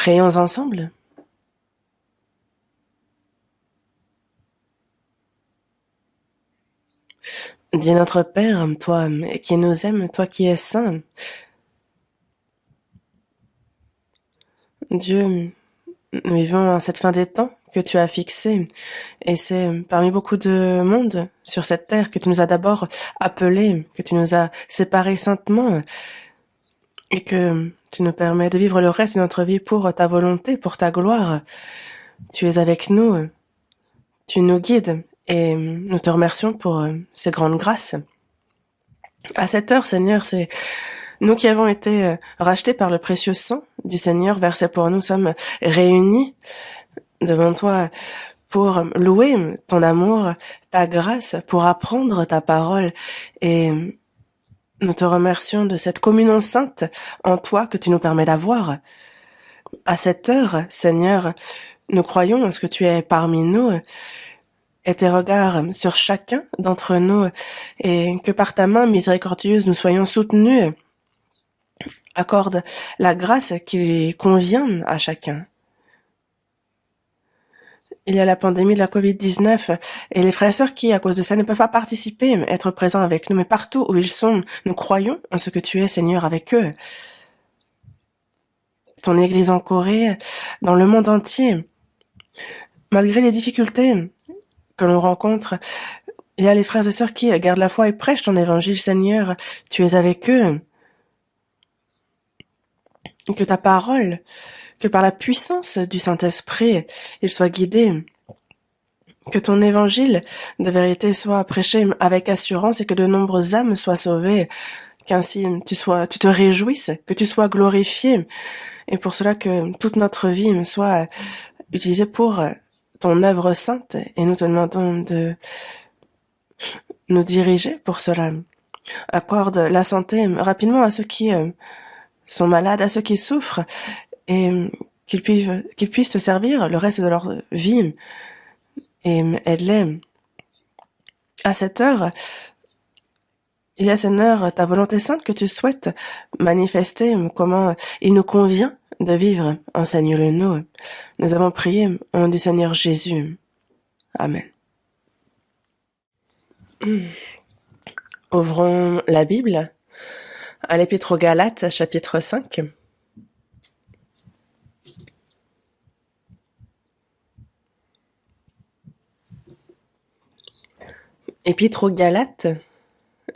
Prions ensemble. Dieu notre Père, toi qui nous aimes, toi qui es saint, Dieu, nous vivons en cette fin des temps que tu as fixée, et c'est parmi beaucoup de monde sur cette terre que tu nous as d'abord appelés, que tu nous as séparés saintement, et que tu nous permets de vivre le reste de notre vie pour ta volonté, pour ta gloire. Tu es avec nous, tu nous guides, et nous te remercions pour ces grandes grâces. À cette heure, Seigneur, c'est nous qui avons été rachetés par le précieux sang du Seigneur versé pour nous, sommes réunis devant toi pour louer ton amour, ta grâce, pour apprendre ta parole. Et nous te remercions de cette communion sainte en toi que tu nous permets d'avoir. À cette heure, Seigneur, nous croyons en ce que tu es parmi nous et tes regards sur chacun d'entre nous, et que par ta main miséricordieuse nous soyons soutenus. Accorde la grâce qui convient à chacun. Il y a la pandémie de la Covid-19 et les frères et sœurs qui, à cause de ça, ne peuvent pas participer, être présents avec nous. Mais partout où ils sont, nous croyons en ce que tu es, Seigneur, avec eux. Ton Église en Corée, dans le monde entier, malgré les difficultés que l'on rencontre, il y a les frères et sœurs qui gardent la foi et prêchent ton évangile, Seigneur. Tu es avec eux. Que ta parole, que par la puissance du Saint-Esprit, il soit guidé. Que ton évangile de vérité soit prêché avec assurance et que de nombreuses âmes soient sauvées. Qu'ainsi tu te réjouisses, que tu sois glorifié. Et pour cela que toute notre vie soit utilisée pour ton œuvre sainte. Et nous te demandons de nous diriger pour cela. Accorde la santé rapidement à ceux qui sont malades, à ceux qui souffrent, et qu'ils puissent te servir le reste de leur vie, et aide-les. À cette heure, il y a cette heure ta volonté sainte que tu souhaites manifester, comment il nous convient de vivre. Enseigne-le nous. Nous avons prié au nom du Seigneur Jésus. Amen. Ouvrons la Bible à l'Épître aux Galates, chapitre 5. Épître aux Galates,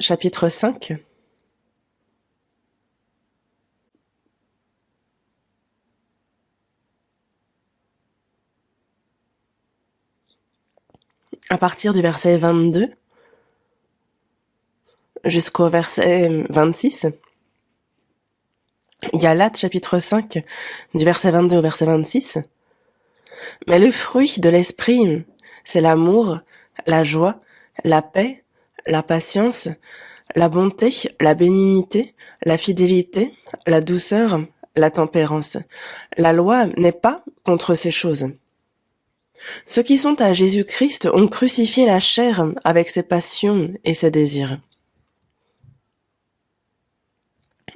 chapitre 5. À partir du verset 22 jusqu'au verset 26. Galates, chapitre 5, du verset 22 au verset 26. Mais le fruit de l'esprit, c'est l'amour, la joie, la paix, la patience, la bonté, la bénignité, la fidélité, la douceur, la tempérance. La loi n'est pas contre ces choses. Ceux qui sont à Jésus-Christ ont crucifié la chair avec ses passions et ses désirs.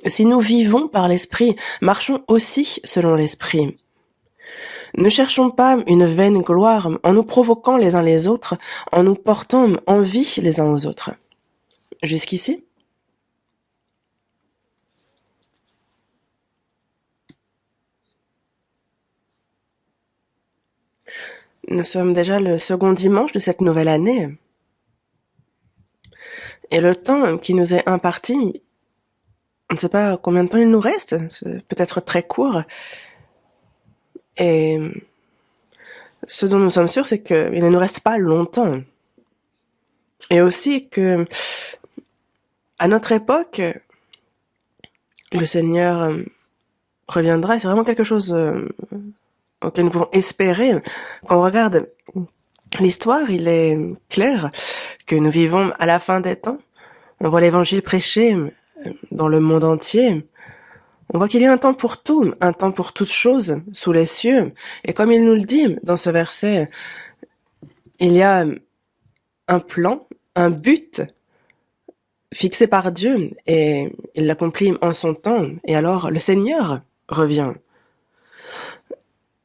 Si nous vivons par l'Esprit, marchons aussi selon l'Esprit. Ne cherchons pas une vaine gloire en nous provoquant les uns les autres, en nous portant envie les uns aux autres. Jusqu'ici? Nous sommes déjà le second dimanche de cette nouvelle année. Et le temps qui nous est imparti, on ne sait pas combien de temps il nous reste, c'est peut-être très court. Et ce dont nous sommes sûrs, c'est qu'il ne nous reste pas longtemps. Et aussi que, à notre époque, le Seigneur reviendra. C'est vraiment quelque chose auquel nous pouvons espérer. Quand on regarde l'histoire, il est clair que nous vivons à la fin des temps. On voit l'évangile prêché dans le monde entier. On voit qu'il y a un temps pour tout, un temps pour toutes choses sous les cieux. Et comme il nous le dit dans ce verset, il y a un plan, un but fixé par Dieu et il l'accomplit en son temps. Et alors le Seigneur revient.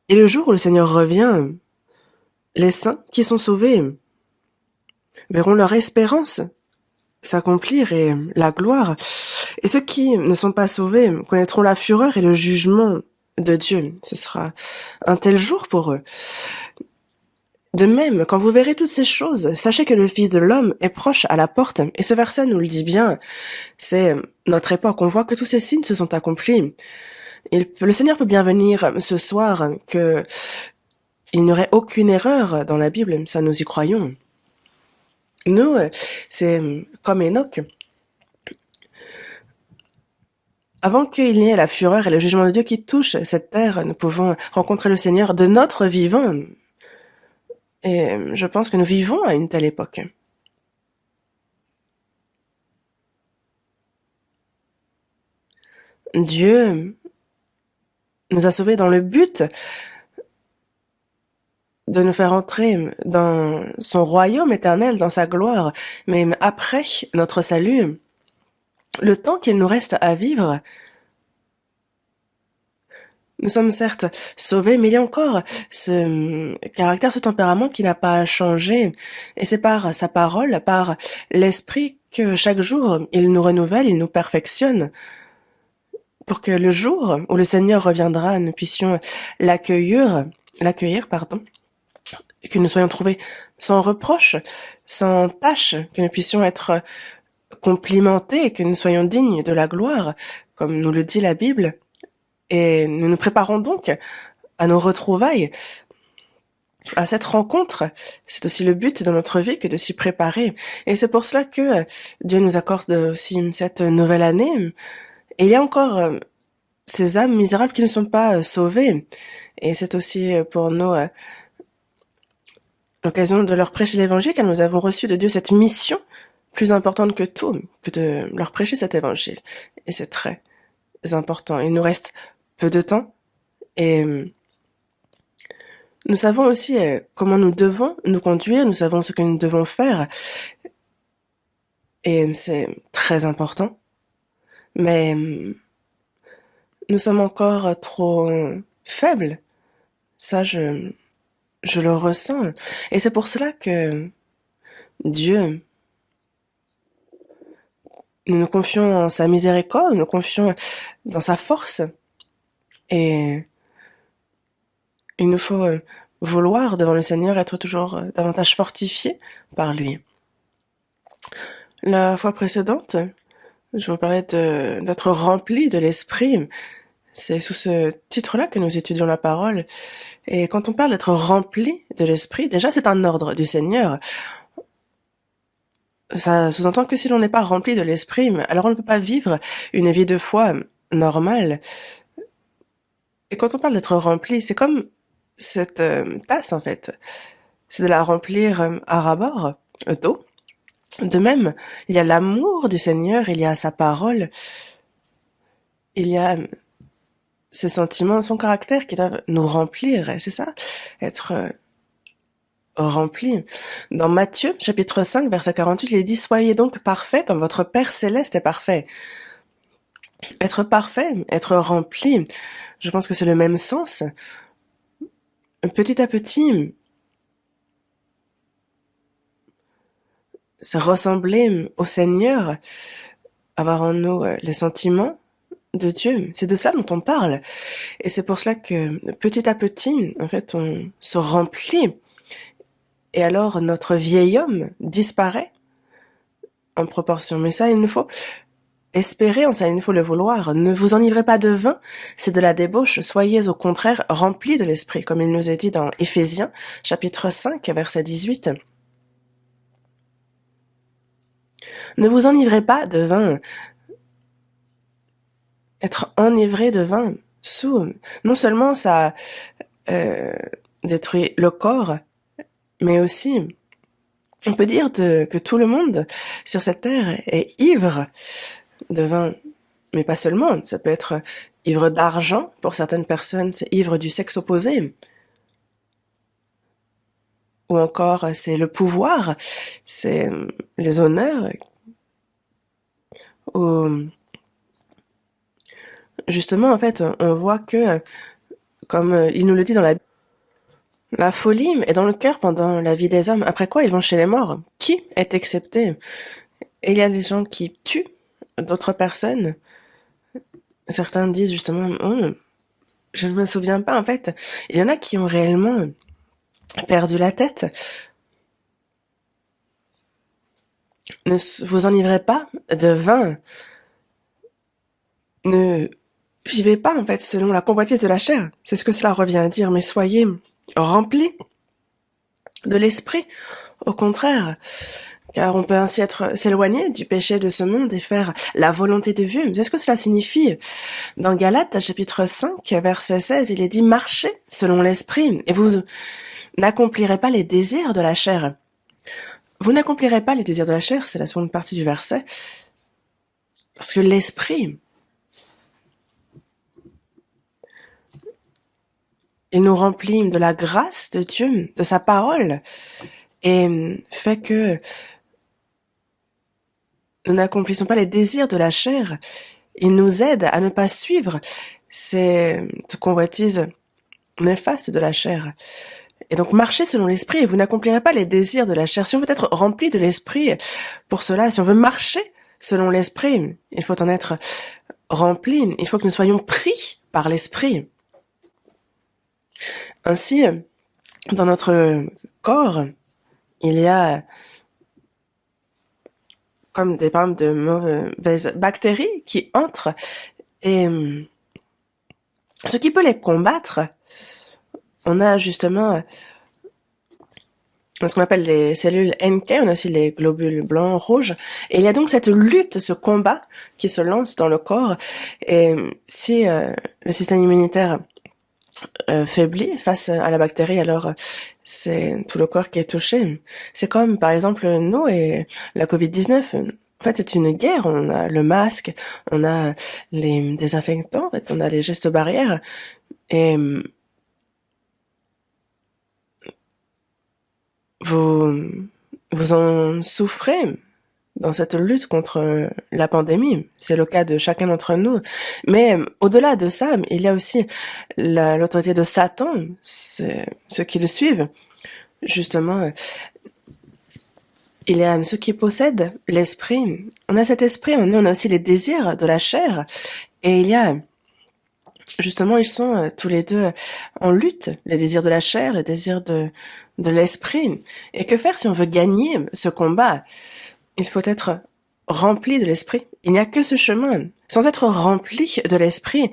Et le jour où le Seigneur revient, les saints qui sont sauvés verront leur espérance s'accomplir et la gloire. Et ceux qui ne sont pas sauvés connaîtront la fureur et le jugement de Dieu. Ce sera un tel jour pour eux. De même, quand vous verrez toutes ces choses, sachez que le Fils de l'homme est proche à la porte. Et ce verset nous le dit bien. C'est notre époque. On voit que tous ces signes se sont accomplis. Le Seigneur peut bien venir ce soir, que il n'y aurait aucune erreur dans la Bible. Ça, nous y croyons. Nous, c'est comme Enoch. Avant qu'il n'y ait la fureur et le jugement de Dieu qui touchent cette terre, nous pouvons rencontrer le Seigneur de notre vivant. Et je pense que nous vivons à une telle époque. Dieu nous a sauvés dans le but de nous faire entrer dans son royaume éternel, dans sa gloire. Mais après notre salut, le temps qu'il nous reste à vivre, nous sommes certes sauvés, mais il y a encore ce caractère, ce tempérament qui n'a pas changé. Et c'est par sa parole, par l'Esprit que chaque jour, il nous renouvelle, il nous perfectionne, pour que le jour où le Seigneur reviendra, nous puissions l'accueillir, et que nous soyons trouvés sans reproche, sans tâche, que nous puissions être complimentés et que nous soyons dignes de la gloire, comme nous le dit la Bible. Et nous nous préparons donc à nos retrouvailles, à cette rencontre. C'est aussi le but de notre vie que de s'y préparer. Et c'est pour cela que Dieu nous accorde aussi cette nouvelle année. Et il y a encore ces âmes misérables qui ne sont pas sauvées. Et c'est aussi pour nous l'occasion de leur prêcher l'évangile, car nous avons reçu de Dieu cette mission plus importante que tout, que de leur prêcher cet évangile. Et c'est très important. Il nous reste peu de temps et nous savons aussi comment nous devons nous conduire, nous savons ce que nous devons faire et c'est très important. Mais nous sommes encore trop faibles. Ça, je le ressens. Et c'est pour cela que Dieu, nous nous confions en sa miséricorde, nous nous confions dans sa force. Et il nous faut vouloir devant le Seigneur être toujours davantage fortifiés par lui. La fois précédente, je vous parlais d'être rempli de l'Esprit. C'est sous ce titre-là que nous étudions la parole. Et quand on parle d'être rempli de l'Esprit, déjà c'est un ordre du Seigneur. Ça sous-entend que si l'on n'est pas rempli de l'Esprit, alors on ne peut pas vivre une vie de foi normale. Et quand on parle d'être rempli, c'est comme cette tasse en fait. C'est de la remplir à ras-bord d'eau. De même, il y a l'amour du Seigneur, il y a sa parole, il y a ses sentiments, son caractère qui doivent nous remplir. Et c'est ça, être rempli. Dans Matthieu, chapitre 5, verset 48, il est dit « Soyez donc parfaits comme votre Père céleste est parfait ». Être parfait, être rempli, je pense que c'est le même sens. Petit à petit, c'est ressembler au Seigneur, avoir en nous les sentiments de Dieu. C'est de cela dont on parle. Et c'est pour cela que petit à petit, en fait, on se remplit. Et alors, notre vieil homme disparaît en proportion. Mais ça, il nous faut espérer en ça, il nous faut le vouloir. Ne vous enivrez pas de vin, c'est de la débauche. Soyez au contraire remplis de l'esprit, comme il nous est dit dans Éphésiens, chapitre 5, verset 18. Ne vous enivrez pas de vin. Être enivré de vin, non seulement ça détruit le corps, mais aussi, on peut dire que tout le monde sur cette terre est ivre de vin. Mais pas seulement, ça peut être ivre d'argent, pour certaines personnes, c'est ivre du sexe opposé. Ou encore, c'est le pouvoir, c'est les honneurs. Ou justement, en fait, on voit que comme il nous le dit dans la folie est dans le cœur pendant la vie des hommes. Après quoi, ils vont chez les morts. Qui est excepté? Et il y a des gens qui tuent d'autres personnes. Certains disent justement, oh, je ne me souviens pas, en fait. Il y en a qui ont réellement perdu la tête. Ne vous enivrez pas de vin. Ne vivez pas, en fait, selon la convoitise de la chair. C'est ce que cela revient à dire, mais soyez remplis de l'esprit. Au contraire, car on peut ainsi s'éloigner du péché de ce monde et faire la volonté de Dieu. C'est ce que cela signifie. Dans Galates, chapitre 5, verset 16, il est dit « Marchez selon l'esprit, et vous n'accomplirez pas les désirs de la chair. » Vous n'accomplirez pas les désirs de la chair, c'est la seconde partie du verset, parce que l'esprit, il nous remplit de la grâce de Dieu, de sa parole, et fait que nous n'accomplissons pas les désirs de la chair. Il nous aide à ne pas suivre ces convoitises néfastes de la chair. Et donc, marchez selon l'esprit et vous n'accomplirez pas les désirs de la chair. Si on veut être rempli de l'esprit, pour cela, si on veut marcher selon l'esprit, il faut en être rempli. Il faut que nous soyons pris par l'esprit. Ainsi, dans notre corps, il y a comme des par exemple de mauvaises bactéries qui entrent et ce qui peut les combattre, on a justement ce qu'on appelle les cellules NK, on a aussi les globules blancs, rouges, et il y a donc cette lutte, ce combat qui se lance dans le corps, et si le système immunitaire faiblit face à la bactérie, alors c'est tout le corps qui est touché. C'est comme par exemple nous et la Covid-19. En fait, c'est une guerre. On a le masque, on a les désinfectants, en fait, on a les gestes barrières, et vous en souffrez dans cette lutte contre la pandémie. C'est le cas de chacun d'entre nous. Mais au-delà de ça, il y a aussi l'autorité de Satan, c'est ceux qui le suivent. Justement, il y a ceux qui possèdent l'esprit. On a cet esprit, on a aussi les désirs de la chair. Et il y a, justement, ils sont tous les deux en lutte. Les désirs de la chair, les désirs de l'esprit. Et que faire si on veut gagner ce combat? Il faut être rempli de l'esprit. Il n'y a que ce chemin. Sans être rempli de l'esprit,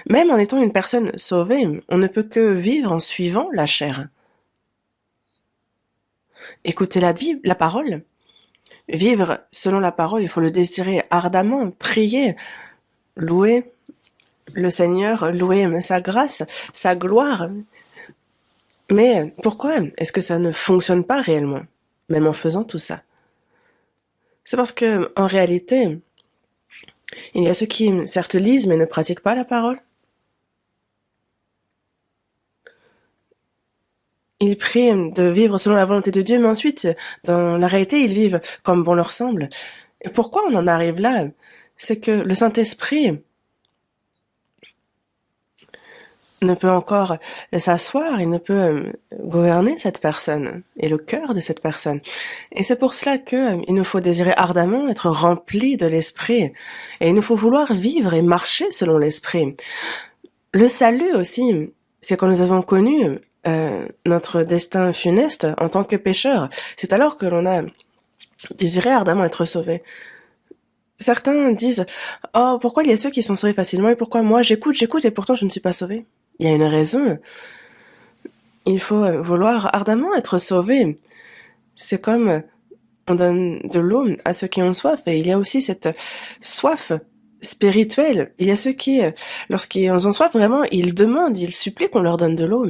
même en étant une personne sauvée, on ne peut que vivre en suivant la chair. Écouter la Bible, la parole. Vivre selon la parole, il faut le désirer ardemment, prier, louer le Seigneur, louer sa grâce, sa gloire. Mais pourquoi est-ce que ça ne fonctionne pas réellement, même en faisant tout ça? C'est parce que, en réalité, il y a ceux qui, certes, lisent, mais ne pratiquent pas la parole. Ils prient de vivre selon la volonté de Dieu, mais ensuite, dans la réalité, ils vivent comme bon leur semble. Et pourquoi on en arrive là? C'est que le Saint-Esprit ne peut encore s'asseoir, il ne peut gouverner cette personne et le cœur de cette personne. Et c'est pour cela que il nous faut désirer ardemment être rempli de l'esprit et il nous faut vouloir vivre et marcher selon l'esprit. Le salut aussi, c'est quand nous avons connu notre destin funeste en tant que pécheurs. C'est alors que l'on a désiré ardemment être sauvé. Certains disent « Oh, pourquoi il y a ceux qui sont sauvés facilement et pourquoi moi j'écoute et pourtant je ne suis pas sauvé ?» Il y a une raison. Il faut vouloir ardemment être sauvé. C'est comme on donne de l'eau à ceux qui ont soif et il y a aussi cette soif spirituelle. Il y a ceux qui, lorsqu'ils ont soif vraiment, ils demandent, ils supplient qu'on leur donne de l'eau.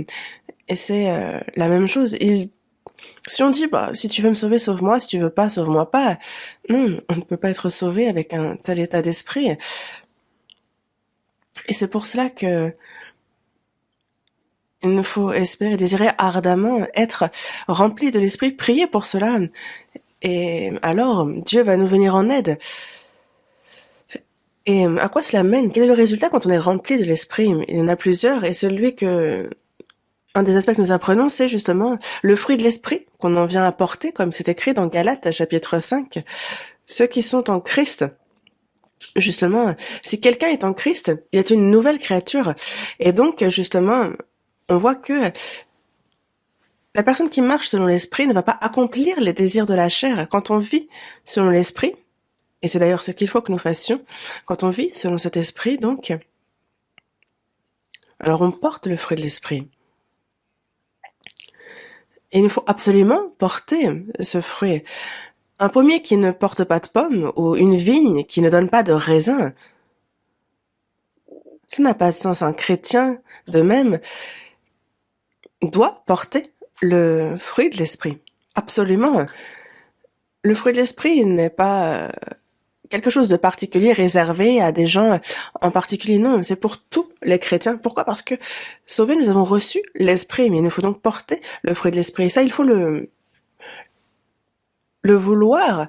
Et c'est la même chose. Si on dit, bah, si tu veux me sauver, sauve-moi, si tu veux pas, sauve-moi pas. Non, on ne peut pas être sauvé avec un tel état d'esprit. Et c'est pour cela que il nous faut espérer, désirer ardemment être rempli de l'esprit, prier pour cela. Et alors, Dieu va nous venir en aide. Et à quoi cela mène? Quel est le résultat quand on est rempli de l'esprit? Il y en a plusieurs, et un des aspects que nous apprenons, c'est justement le fruit de l'esprit qu'on en vient à porter, comme c'est écrit dans Galates, chapitre 5. Ceux qui sont en Christ, justement, si quelqu'un est en Christ, il est une nouvelle créature. Et donc, justement, on voit que la personne qui marche selon l'esprit ne va pas accomplir les désirs de la chair. Quand on vit selon l'esprit, et c'est d'ailleurs ce qu'il faut que nous fassions, quand on vit selon cet esprit, donc, alors on porte le fruit de l'esprit. Et il nous faut absolument porter ce fruit. Un pommier qui ne porte pas de pommes ou une vigne qui ne donne pas de raisin, ça n'a pas de sens. Un chrétien, de même, doit porter le fruit de l'esprit. Absolument. Le fruit de l'esprit n'est pas quelque chose de particulier réservé à des gens en particulier. Non, c'est pour tous les chrétiens. Pourquoi? Parce que sauvés, nous avons reçu l'esprit, mais il nous faut donc porter le fruit de l'esprit. Et ça, il faut le vouloir.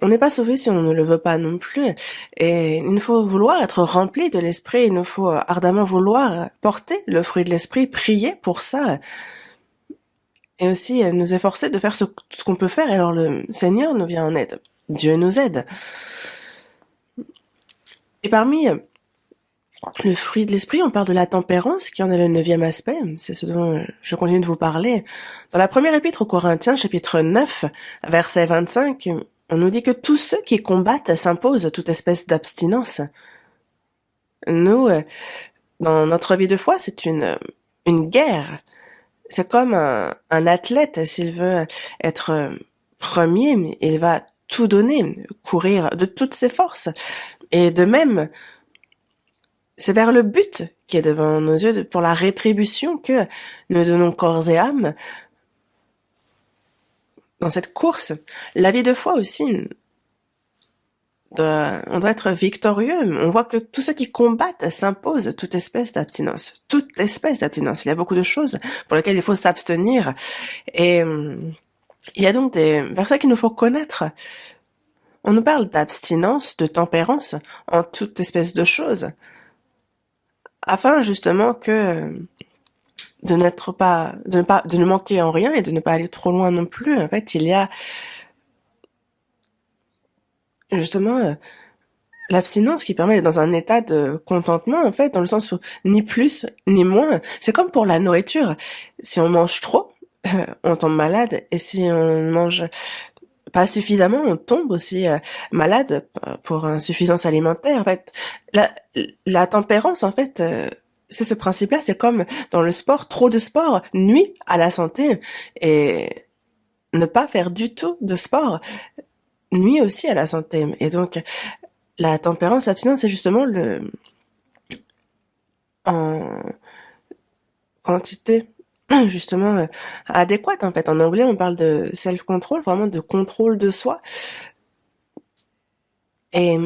On n'est pas sauvé si on ne le veut pas non plus. Et il nous faut vouloir être rempli de l'esprit. Il nous faut ardemment vouloir porter le fruit de l'esprit, prier pour ça. Et aussi nous efforcer de faire ce qu'on peut faire. Et alors le Seigneur nous vient en aide. Dieu nous aide. Et parmi le fruit de l'esprit, on parle de la tempérance, qui en est le 9e aspect. C'est ce dont je continue de vous parler. Dans la première épître aux Corinthiens, chapitre 9, verset 25, on nous dit que tous ceux qui combattent s'imposent toute espèce d'abstinence. Nous, dans notre vie de foi, c'est une guerre. C'est comme un athlète, s'il veut être premier, il va tout donner, courir de toutes ses forces. Et de même, c'est vers le but qui est devant nos yeux, pour la rétribution que nous donnons corps et âme dans cette course. La vie de foi aussi, on doit être victorieux. On voit que tous ceux qui combattent s'imposent toute espèce d'abstinence. Toute espèce d'abstinence. Il y a beaucoup de choses pour lesquelles il faut s'abstenir. Et il y a donc des versets qu'il nous faut connaître. On nous parle d'abstinence, de tempérance en toute espèce de choses, afin justement que de ne manquer en rien et de ne pas aller trop loin non plus. En fait, il y a justement l'abstinence qui permet d'être dans un état de contentement, en fait, dans le sens où ni plus ni moins. C'est comme pour la nourriture. Si on mange trop, on tombe malade, et si on mange pas suffisamment, on tombe aussi malade pour insuffisance alimentaire. En fait, la tempérance, en fait, c'est ce principe-là. C'est comme dans le sport, trop de sport nuit à la santé, et ne pas faire du tout de sport nuit aussi à la santé. Et donc, la tempérance, l'abstinence, c'est justement en quantité justement adéquate, en fait. En anglais, on parle de self-control, vraiment de contrôle de soi. Et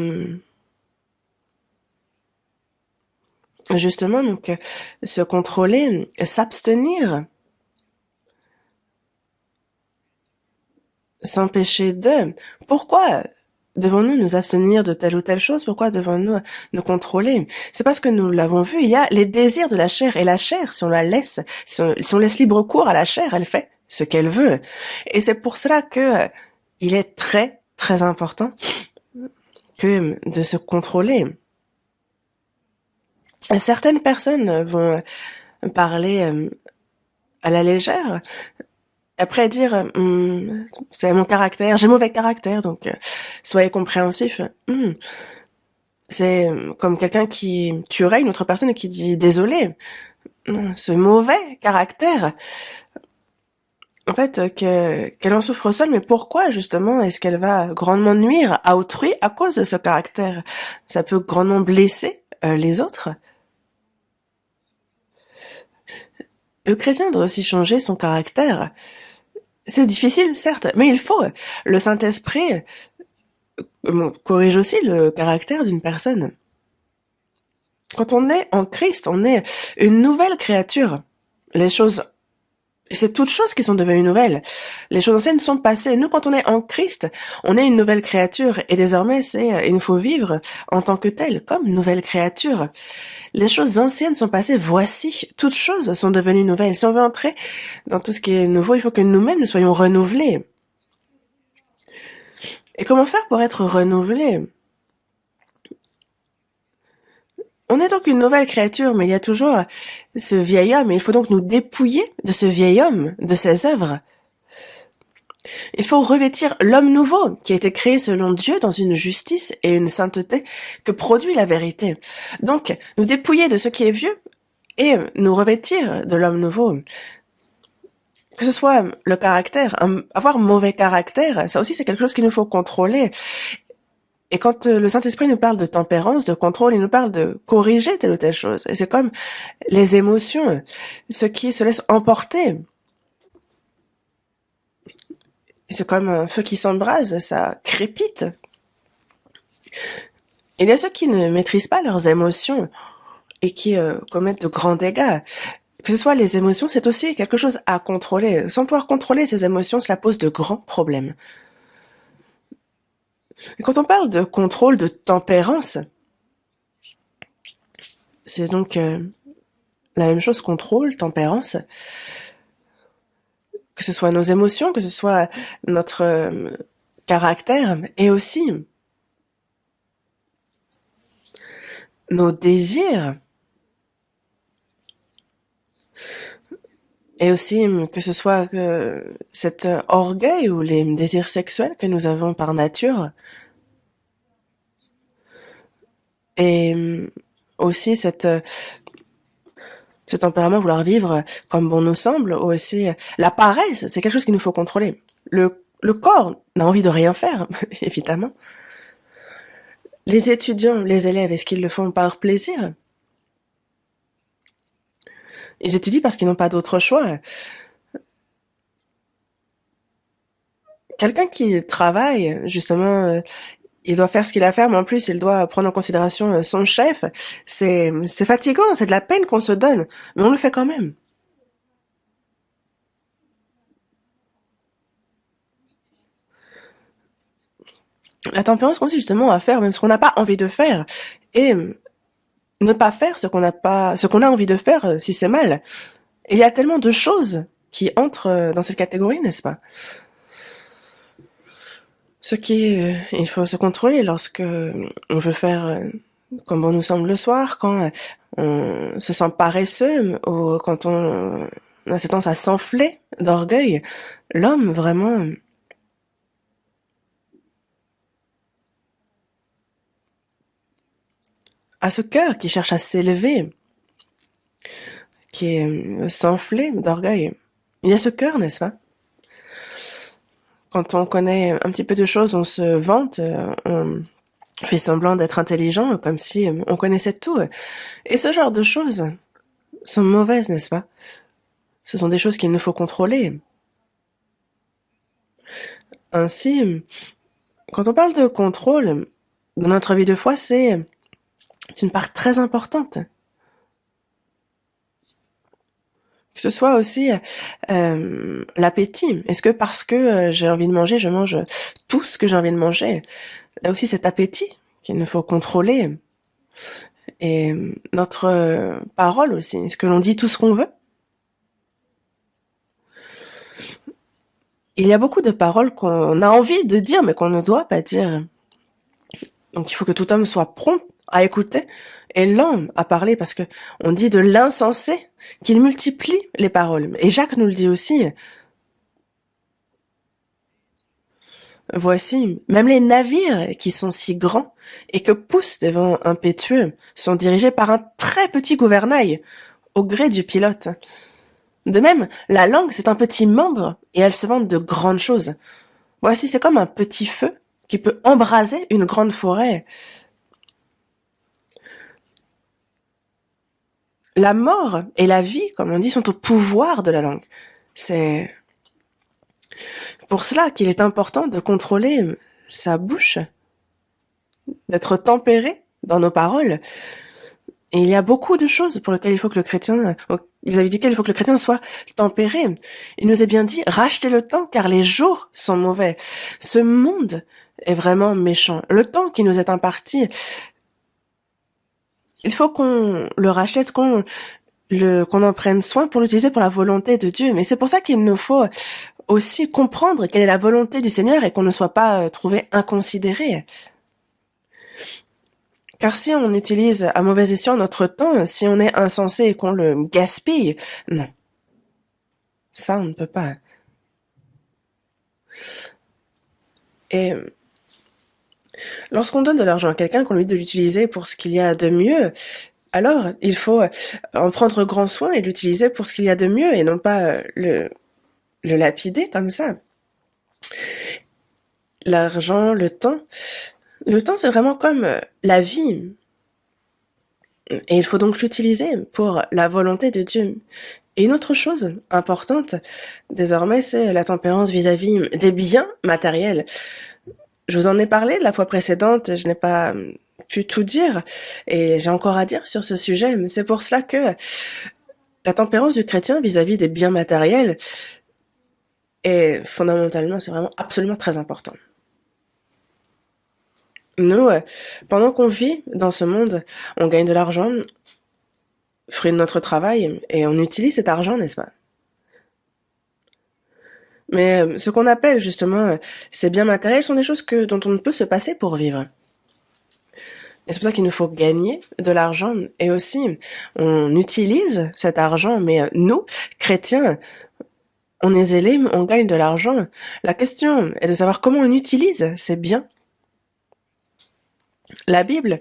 justement, donc, se contrôler, s'abstenir, s'empêcher de... Pourquoi devons-nous nous abstenir de telle ou telle chose? Pourquoi devons-nous nous contrôler? C'est parce que nous l'avons vu, il y a les désirs de la chair. Et la chair, si on la laisse, si on laisse libre cours à la chair, elle fait ce qu'elle veut. Et c'est pour cela que il est très, très important que de se contrôler. Certaines personnes vont parler à la légère, après dire c'est mon caractère, j'ai mauvais caractère, donc soyez compréhensifs. C'est comme quelqu'un qui tuerait une autre personne et qui dit désolé. Ce mauvais caractère, en fait, qu'elle en souffre seule, mais pourquoi justement est-ce qu'elle va grandement nuire à autrui à cause de ce caractère? Ça peut grandement blesser les autres. Le chrétien doit aussi changer son caractère. C'est difficile, certes, mais il faut. Le Saint-Esprit corrige aussi le caractère d'une personne. Quand on est en Christ, on est une nouvelle créature. Les choses C'est toutes choses qui sont devenues nouvelles. Les choses anciennes sont passées. Nous, quand on est en Christ, on est une nouvelle créature. Et désormais, il nous faut vivre en tant que tel, comme nouvelle créature. Les choses anciennes sont passées. Voici, toutes choses sont devenues nouvelles. Si on veut entrer dans tout ce qui est nouveau, il faut que nous-mêmes, nous soyons renouvelés. Et comment faire pour être renouvelés? On est donc une nouvelle créature, mais il y a toujours ce vieil homme, et il faut donc nous dépouiller de ce vieil homme, de ses œuvres. Il faut revêtir l'homme nouveau, qui a été créé selon Dieu dans une justice et une sainteté que produit la vérité. Donc, nous dépouiller de ce qui est vieux et nous revêtir de l'homme nouveau. Que ce soit le caractère, avoir mauvais caractère, ça aussi c'est quelque chose qu'il nous faut contrôler. Et quand le Saint-Esprit nous parle de tempérance, de contrôle, il nous parle de corriger telle ou telle chose. Et c'est comme les émotions, ce qui se laisse emporter. C'est comme un feu qui s'embrase, ça crépite. Il y a ceux qui ne maîtrisent pas leurs émotions et qui commettent de grands dégâts. Que ce soit les émotions, c'est aussi quelque chose à contrôler. Sans pouvoir contrôler ces émotions, cela pose de grands problèmes. Et quand on parle de contrôle, de tempérance, c'est donc la même chose, contrôle, tempérance. Que ce soit nos émotions, que ce soit notre caractère, et aussi nos désirs. Et aussi que ce soit cet orgueil ou les désirs sexuels que nous avons par nature. Et aussi ce tempérament, vouloir vivre comme bon nous semble, ou aussi la paresse, c'est quelque chose qu'il nous faut contrôler. Le corps n'a envie de rien faire, évidemment. Les étudiants, les élèves, est-ce qu'ils le font par plaisir? Ils étudient parce qu'ils n'ont pas d'autre choix. Quelqu'un qui travaille, justement, il doit faire ce qu'il a à faire, mais en plus, il doit prendre en considération son chef. C'est fatigant, c'est de la peine qu'on se donne, mais on le fait quand même. La tempérance consiste justement à faire même ce qu'on n'a pas envie de faire et ne pas faire ce qu'on a envie de faire si c'est mal. Et il y a tellement de choses qui entrent dans cette catégorie, n'est-ce pas? Il faut se contrôler lorsque on veut faire comme bon nous semble le soir, quand on se sent paresseux ou quand on a cette tendance à s'enfler d'orgueil. L'homme, vraiment, a ce cœur qui cherche à s'élever, qui est s'enfler d'orgueil. Il y a ce cœur, n'est-ce pas? Quand on connaît un petit peu de choses, on se vante, on fait semblant d'être intelligent, comme si on connaissait tout. Et ce genre de choses sont mauvaises, n'est-ce pas? Ce sont des choses qu'il nous faut contrôler. Ainsi, quand on parle de contrôle, dans notre vie de foi, c'est une part très importante. Que ce soit aussi l'appétit. Est-ce que parce que j'ai envie de manger, je mange tout ce que j'ai envie de manger? Là aussi cet appétit qu'il nous faut contrôler. Et notre parole aussi. Est-ce que l'on dit tout ce qu'on veut? Il y a beaucoup de paroles qu'on a envie de dire, mais qu'on ne doit pas dire. Donc il faut que tout homme soit prompt à écouter et lent à parler, parce que on dit de l'insensé qu'il multiplie les paroles. Et Jacques nous le dit aussi. Voici, même les navires qui sont si grands et que poussent des vents impétueux sont dirigés par un très petit gouvernail, au gré du pilote. De même, la langue, c'est un petit membre et elle se vante de grandes choses. Voici, c'est comme un petit feu qui peut embraser une grande forêt. La mort et la vie, comme on dit, sont au pouvoir de la langue. C'est pour cela qu'il est important de contrôler sa bouche, d'être tempéré dans nos paroles. Et il y a beaucoup de choses pour lesquelles il faut que le chrétien, vis-à-vis duquel il faut que le chrétien soit tempéré. Il nous est bien dit, rachetez le temps car les jours sont mauvais. Ce monde est vraiment méchant. Le temps qui nous est imparti, il faut qu'on le rachète, qu'on en prenne soin pour l'utiliser pour la volonté de Dieu. Mais c'est pour ça qu'il nous faut aussi comprendre quelle est la volonté du Seigneur et qu'on ne soit pas trouvé inconsidéré. Car si on utilise à mauvais escient notre temps, si on est insensé et qu'on le gaspille, non. Ça, on ne peut pas. Et lorsqu'on donne de l'argent à quelqu'un, qu'on lui dit de l'utiliser pour ce qu'il y a de mieux, alors il faut en prendre grand soin et l'utiliser pour ce qu'il y a de mieux et non pas le lapider comme ça. L'argent, le temps, c'est vraiment comme la vie. Et il faut donc l'utiliser pour la volonté de Dieu. Et une autre chose importante, désormais, c'est la tempérance vis-à-vis des biens matériels. Je vous en ai parlé la fois précédente, je n'ai pas pu tout dire, et j'ai encore à dire sur ce sujet, mais c'est pour cela que la tempérance du chrétien vis-à-vis des biens matériels est fondamentalement, c'est vraiment absolument très important. Nous, pendant qu'on vit dans ce monde, on gagne de l'argent, fruit de notre travail, et on utilise cet argent, n'est-ce pas? Mais ce qu'on appelle justement ces biens matériels sont des choses dont on ne peut se passer pour vivre. Et c'est pour ça qu'il nous faut gagner de l'argent. Et aussi, on utilise cet argent, mais nous, chrétiens, on est zélés, on gagne de l'argent. La question est de savoir comment on utilise ces biens. La Bible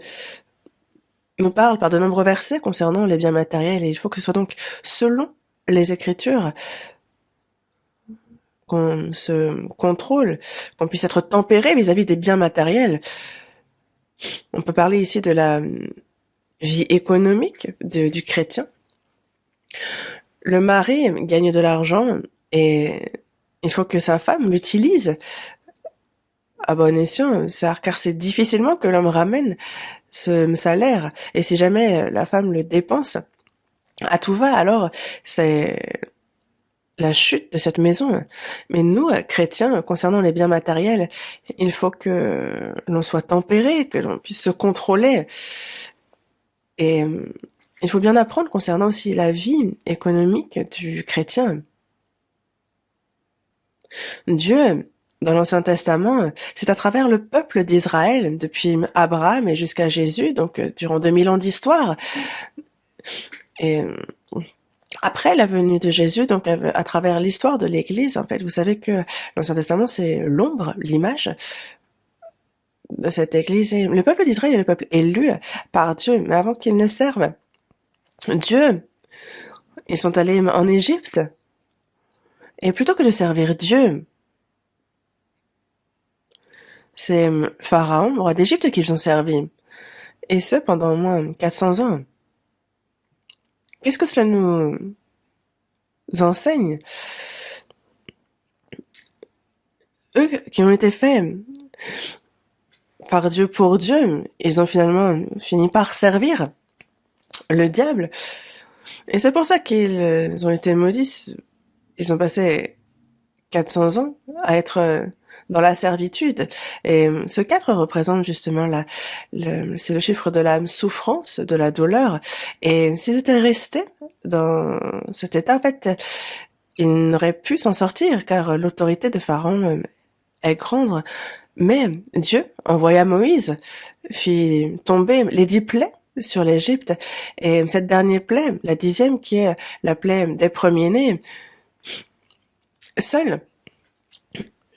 nous parle par de nombreux versets concernant les biens matériels et il faut que ce soit donc selon les Écritures qu'on se contrôle, qu'on puisse être tempéré vis-à-vis des biens matériels. On peut parler ici de la vie économique du chrétien. Le mari gagne de l'argent et il faut que sa femme l'utilise à bon escient, car c'est difficilement que l'homme ramène ce salaire. Et si jamais la femme le dépense à tout va, alors c'est la chute de cette maison. Mais nous, chrétiens, concernant les biens matériels, il faut que l'on soit tempéré, que l'on puisse se contrôler. Et il faut bien apprendre concernant aussi la vie économique du chrétien. Dieu, dans l'Ancien Testament, c'est à travers le peuple d'Israël, depuis Abraham et jusqu'à Jésus, donc durant 2000 ans d'histoire. Et après la venue de Jésus, donc à travers l'histoire de l'Église, en fait, vous savez que l'Ancien Testament, c'est l'ombre, l'image de cette Église. Et le peuple d'Israël est le peuple élu par Dieu, mais avant qu'ils ne servent Dieu, ils sont allés en Égypte. Et plutôt que de servir Dieu, c'est Pharaon, roi d'Égypte, qu'ils ont servi. Et ce, pendant au moins 400 ans. Qu'est-ce que cela nous enseigne? Eux qui ont été faits par Dieu pour Dieu, ils ont finalement fini par servir le diable. Et c'est pour ça qu'ils ont été maudits. Ils ont passé 400 ans à être dans la servitude. Et ce 4 représente justement c'est le chiffre de la souffrance, de la douleur. Et s'ils étaient restés dans cet état, en fait, ils n'auraient pu s'en sortir, car l'autorité de Pharaon est grande. Mais Dieu envoya Moïse, fit tomber les 10 plaies sur l'Égypte. Et cette dernière plaie, la 10e, qui est la plaie des premiers-nés, seul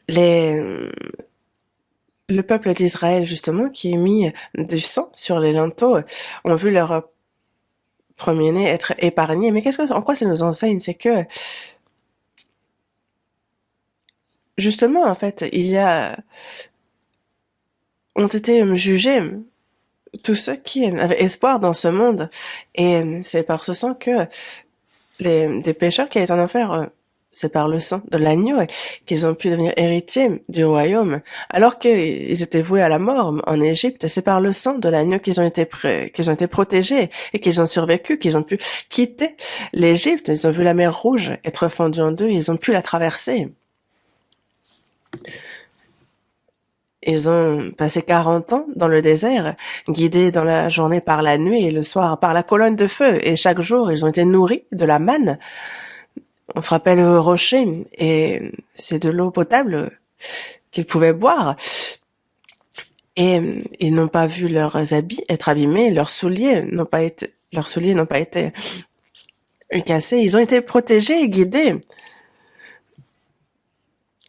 le peuple d'Israël, justement, qui a mis du sang sur les linteaux, ont vu leur premier-né être épargné. Mais en quoi ça nous enseigne? C'est que, justement, en fait, ont été jugés tous ceux qui avaient espoir dans ce monde. Et c'est par ce sang que des pécheurs qui étaient en enfer c'est par le sang de l'agneau qu'ils ont pu devenir héritiers du royaume, alors qu'ils étaient voués à la mort en Égypte. C'est par le sang de l'agneau qu'ils ont été protégés et qu'ils ont survécu, qu'ils ont pu quitter l'Égypte. Ils ont vu la mer Rouge être fendue en deux, ils ont pu la traverser. Ils ont passé 40 ans dans le désert, guidés dans la journée par la nuit et le soir par la colonne de feu. Et chaque jour, ils ont été nourris de la manne. On frappait le rocher et c'est de l'eau potable qu'ils pouvaient boire. Et ils n'ont pas vu leurs habits être abîmés, leurs souliers n'ont pas été cassés. Ils ont été protégés et guidés.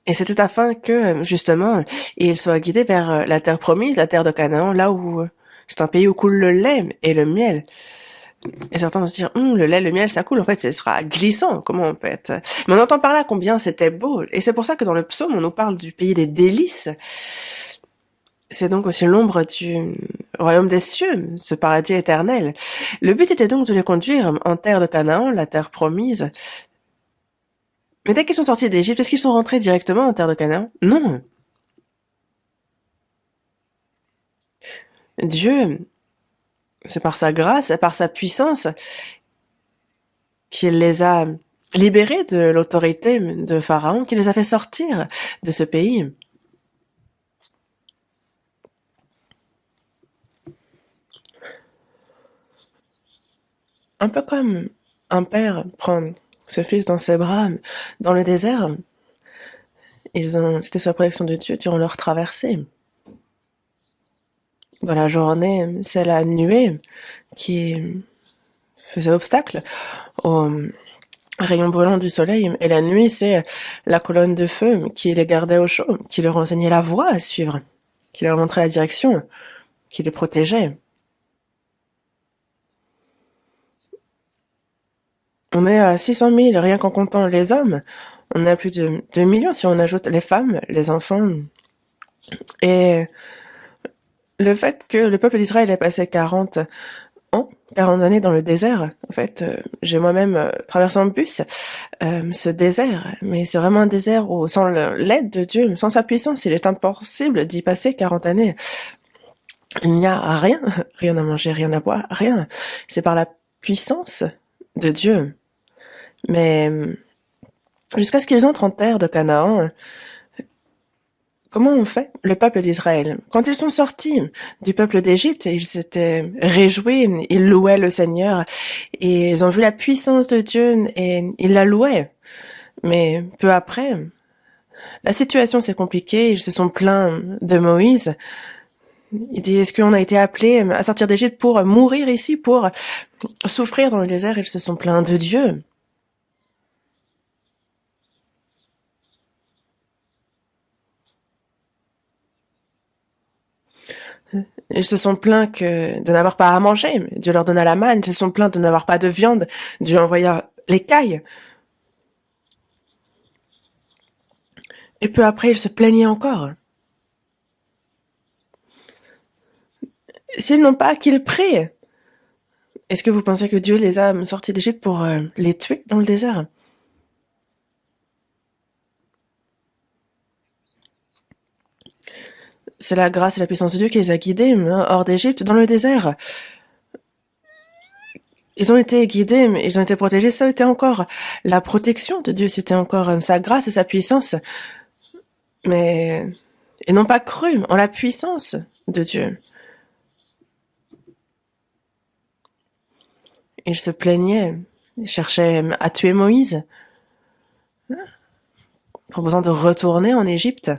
Et c'était afin que, justement, ils soient guidés vers la terre promise, la terre de Canaan, là où c'est un pays où coule le lait et le miel. Et certains vont se dire, le lait, le miel, ça coule. En fait, ce sera glissant. Comment on peut être... Mais on entend par là combien c'était beau. Et c'est pour ça que dans le psaume, on nous parle du pays des délices. C'est donc aussi l'ombre du royaume des cieux, ce paradis éternel. Le but était donc de les conduire en terre de Canaan, la terre promise. Mais dès qu'ils sont sortis d'Égypte, est-ce qu'ils sont rentrés directement en terre de Canaan? Non. Dieu, c'est par sa grâce et par sa puissance qu'il les a libérés de l'autorité de Pharaon, qu'il les a fait sortir de ce pays. Un peu comme un père prend ce fils dans ses bras dans le désert. Ils ont été sous la protection de Dieu durant leur traversée. Dans la journée, c'est la nuée qui faisait obstacle aux rayons brûlants du soleil. Et la nuit, c'est la colonne de feu qui les gardait au chaud, qui leur enseignait la voie à suivre, qui leur montrait la direction, qui les protégeait. On est à 600 000, rien qu'en comptant les hommes. On est à plus de 2 millions si on ajoute les femmes, les enfants. Et le fait que le peuple d'Israël ait passé 40 années dans le désert, en fait, j'ai moi-même traversé en bus ce désert, mais c'est vraiment un désert où, sans l'aide de Dieu, sans sa puissance, il est impossible d'y passer 40 années. Il n'y a rien, rien à manger, rien à boire, rien. C'est par la puissance de Dieu. Mais jusqu'à ce qu'ils entrent en terre de Canaan, comment on fait le peuple d'Israël? Quand ils sont sortis du peuple d'Égypte, ils s'étaient réjouis, ils louaient le Seigneur, et ils ont vu la puissance de Dieu et ils la louaient. Mais peu après, la situation s'est compliquée, ils se sont plaints de Moïse. Il dit, est-ce qu'on a été appelé à sortir d'Égypte pour mourir ici, pour souffrir dans le désert? Ils se sont plaints de Dieu. Ils se sont plaints de n'avoir pas à manger. Dieu leur donna la manne. Ils se sont plaints de n'avoir pas de viande. Dieu envoya l'écaille. Et peu après, ils se plaignaient encore. S'ils n'ont pas, qu'ils prient. Est-ce que vous pensez que Dieu les a sortis d'Égypte pour les tuer dans le désert? C'est la grâce et la puissance de Dieu qui les a guidés hors d'Égypte, dans le désert. Ils ont été guidés, mais ils ont été protégés. Ça a été encore la protection de Dieu. C'était encore sa grâce et sa puissance. Mais ils n'ont pas cru en la puissance de Dieu. Ils se plaignaient. Ils cherchaient à tuer Moïse, proposant de retourner en Égypte.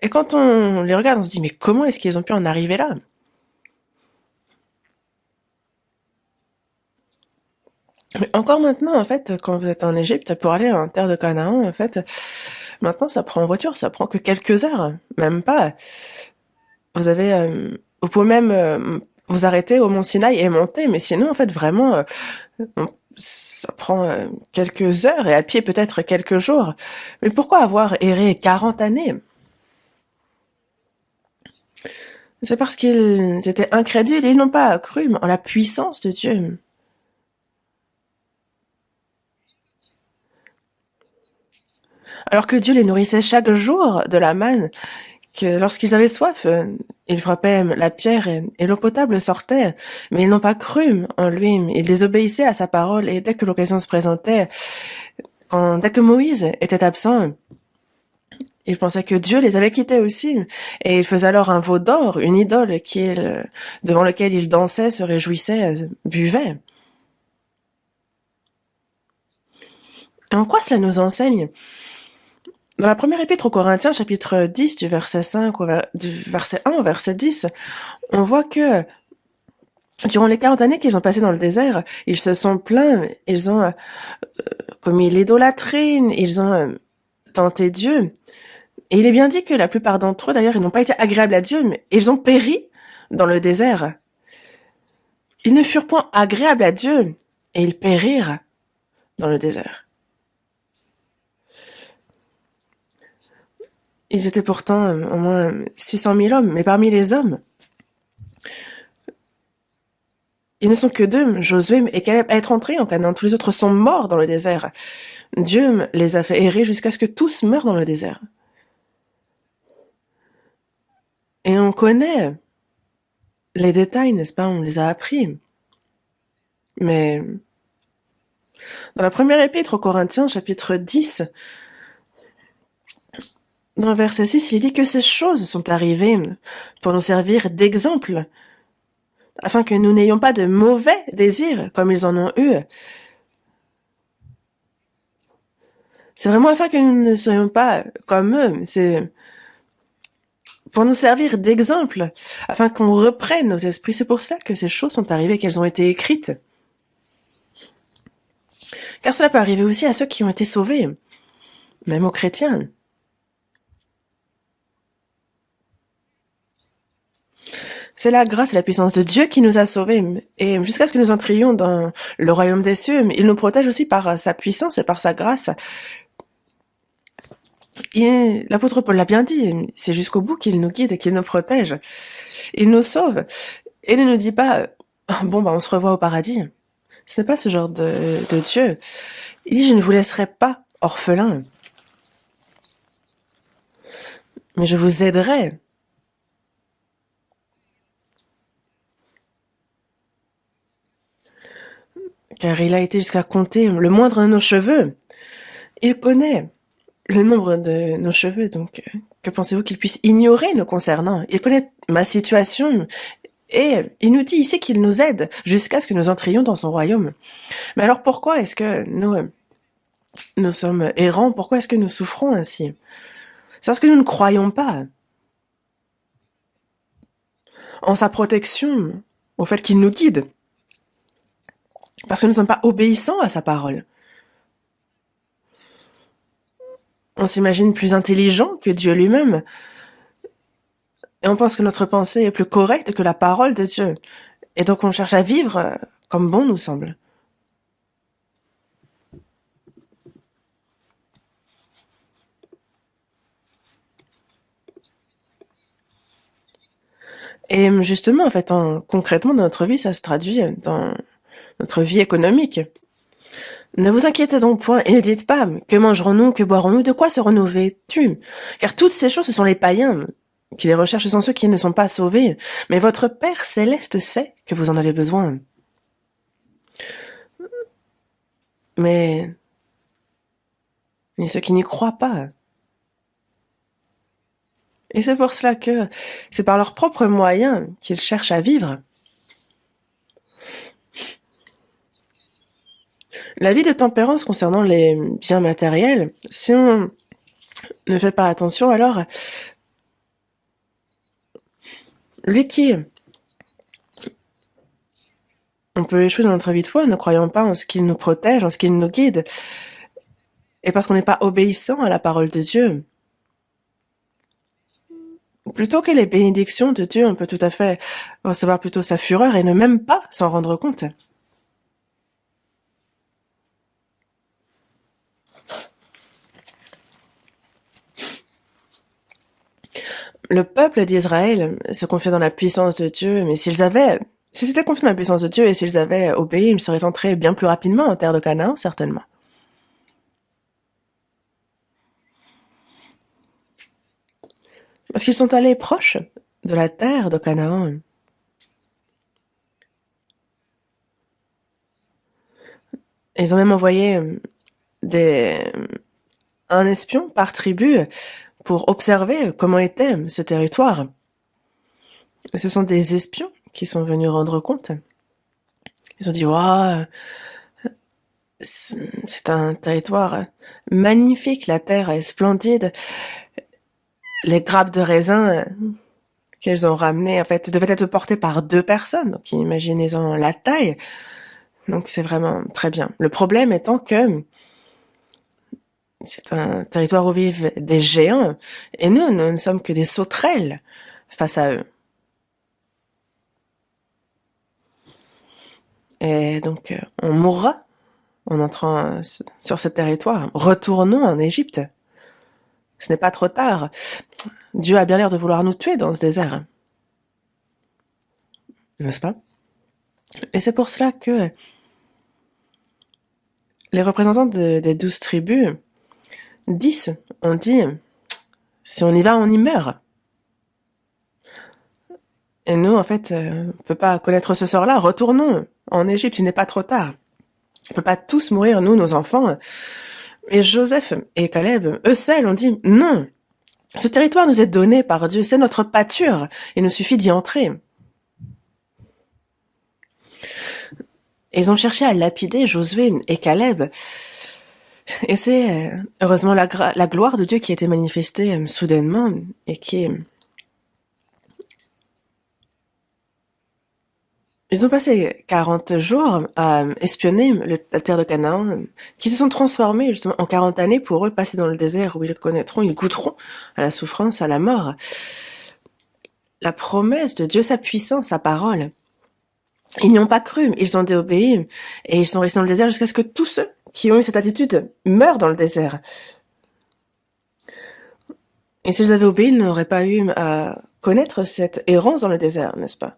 Et quand on les regarde, on se dit, mais comment est-ce qu'ils ont pu en arriver là? Mais encore maintenant, en fait, quand vous êtes en Égypte, pour aller en terre de Canaan, en fait, maintenant, ça prend en voiture, ça prend que quelques heures, même pas. Vous pouvez même vous arrêter au Mont Sinaï et monter, mais sinon, en fait, vraiment, ça prend quelques heures et à pied peut-être quelques jours. Mais pourquoi avoir erré 40 années? C'est parce qu'ils étaient incrédules, ils n'ont pas cru en la puissance de Dieu. Alors que Dieu les nourrissait chaque jour de la manne, que lorsqu'ils avaient soif, ils frappaient la pierre et l'eau potable sortait, mais ils n'ont pas cru en lui, ils désobéissaient à sa parole et dès que l'occasion se présentait, dès que Moïse était absent, ils pensaient que Dieu les avait quittés aussi, et ils faisaient alors un veau d'or, une idole devant lequel ils dansaient, se réjouissaient, buvaient. Et en quoi cela nous enseigne? Dans la première épître aux Corinthiens, chapitre 10, du verset 1 au verset 10, on voit que durant les 40 années qu'ils ont passées dans le désert, ils se sont plaints, ils ont commis l'idolâtrie, ils ont tenté Dieu. Et il est bien dit que la plupart d'entre eux, d'ailleurs, ils n'ont pas été agréables à Dieu, mais ils ont péri dans le désert. Ils ne furent point agréables à Dieu, et ils périrent dans le désert. Ils étaient pourtant au moins 600 000 hommes, mais parmi les hommes, ils ne sont que deux, Josué et Caleb, à être entrés en Canaan. Tous les autres sont morts dans le désert. Dieu les a fait errer jusqu'à ce que tous meurent dans le désert. Et on connaît les détails, n'est-ce pas? On les a appris. Mais dans la première épître aux Corinthiens, chapitre 10, dans le verset 6, il dit que ces choses sont arrivées pour nous servir d'exemple, afin que nous n'ayons pas de mauvais désirs comme ils en ont eu. C'est vraiment afin que nous ne soyons pas comme eux. C'est pour nous servir d'exemple, afin qu'on reprenne nos esprits. C'est pour cela que ces choses sont arrivées, qu'elles ont été écrites. Car cela peut arriver aussi à ceux qui ont été sauvés, même aux chrétiens. C'est la grâce et la puissance de Dieu qui nous a sauvés. Et jusqu'à ce que nous entrions dans le royaume des cieux, il nous protège aussi par sa puissance et par sa grâce. Et l'apôtre Paul l'a bien dit, c'est jusqu'au bout qu'il nous guide et qu'il nous protège. Il nous sauve. Et il ne nous dit pas, bon, on se revoit au paradis. Ce n'est pas ce genre de Dieu. Il dit, je ne vous laisserai pas orphelin, mais je vous aiderai. Car il a été jusqu'à compter le moindre de nos cheveux. Il connaît le nombre de nos cheveux, donc que pensez-vous qu'il puisse ignorer nous concernant? Il connaît ma situation et il nous dit ici qu'il nous aide jusqu'à ce que nous entrions dans son royaume. Mais alors pourquoi est-ce que nous sommes errants? Pourquoi est-ce que nous souffrons ainsi? C'est parce que nous ne croyons pas en sa protection, au fait qu'il nous guide. Parce que nous ne sommes pas obéissants à sa parole. On s'imagine plus intelligent que Dieu lui-même. Et on pense que notre pensée est plus correcte que la parole de Dieu. Et donc on cherche à vivre comme bon nous semble. Et justement, en fait, concrètement, dans notre vie, ça se traduit dans notre vie économique. Ne vous inquiétez donc point et ne dites pas « Que mangerons-nous, que boirons-nous, de quoi serons-nous vêtus ?» Car toutes ces choses, ce sont les païens qui les recherchent, ce sont ceux qui ne sont pas sauvés. Mais votre Père céleste sait que vous en avez besoin. Mais il y a ceux qui n'y croient pas. Et c'est pour cela que c'est par leurs propres moyens qu'ils cherchent à vivre. La vie de tempérance concernant les biens matériels, si on ne fait pas attention, alors lui qui on peut échouer dans notre vie de foi, ne croyant pas en ce qu'il nous protège, en ce qu'il nous guide, et parce qu'on n'est pas obéissant à la parole de Dieu. Plutôt que les bénédictions de Dieu, on peut tout à fait recevoir plutôt sa fureur et ne même pas s'en rendre compte. Le peuple d'Israël se confiait dans la puissance de Dieu, mais si s'étaient confiés dans la puissance de Dieu et s'ils avaient obéi, ils seraient entrés bien plus rapidement en terre de Canaan, certainement. Parce qu'ils sont allés proches de la terre de Canaan. Ils ont même envoyé des, un espion par tribu pour observer comment était ce territoire. Et ce sont des espions qui sont venus rendre compte. Ils ont dit, waouh, c'est un territoire magnifique, la terre est splendide. Les grappes de raisin qu'elles ont ramenées, en fait, devaient être portées par 2 personnes. Donc, imaginez-en la taille. Donc, c'est vraiment très bien. Le problème étant que c'est un territoire où vivent des géants, et nous ne sommes que des sauterelles face à eux. Et donc, on mourra en entrant sur ce territoire. Retournons en Égypte. Ce n'est pas trop tard. Dieu a bien l'air de vouloir nous tuer dans ce désert. N'est-ce pas? Et c'est pour cela que les représentants des 12 tribus, 10 ont dit, si on y va, on y meurt. Et nous, en fait, on ne peut pas connaître ce sort-là. Retournons en Égypte, il n'est pas trop tard. On ne peut pas tous mourir, nous, nos enfants. Et Joseph et Caleb, eux seuls, ont dit, non, ce territoire nous est donné par Dieu, c'est notre pâture, il nous suffit d'y entrer. Et ils ont cherché à lapider Josué et Caleb. Et c'est heureusement la gloire de Dieu qui a été manifestée soudainement et qui... Ils ont passé 40 jours à espionner la terre de Canaan, qui se sont transformés justement en 40 années pour eux, passer dans le désert où ils connaîtront, ils goûteront à la souffrance, à la mort. La promesse de Dieu, sa puissance, sa parole. Ils n'y ont pas cru, ils ont déobéi, et ils sont restés dans le désert jusqu'à ce que tous ceux qui ont eu cette attitude meurent dans le désert. Et s'ils avaient obéi, ils n'auraient pas eu à connaître cette errance dans le désert, n'est-ce pas?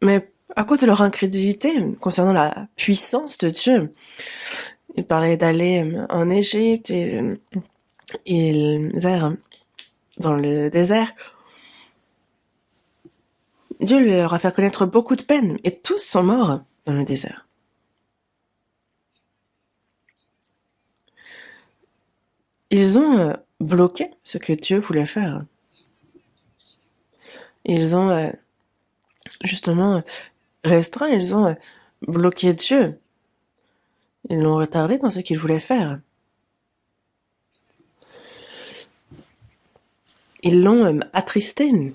Mais à cause de leur incrédulité concernant la puissance de Dieu, ils parlaient d'aller en Égypte et ils errent dans le désert. Dieu leur a fait connaître beaucoup de peine et tous sont morts dans le désert. Ils ont bloqué ce que Dieu voulait faire. Ils ont justement restreint, ils ont bloqué Dieu. Ils l'ont retardé dans ce qu'il voulait faire. Ils l'ont attristé.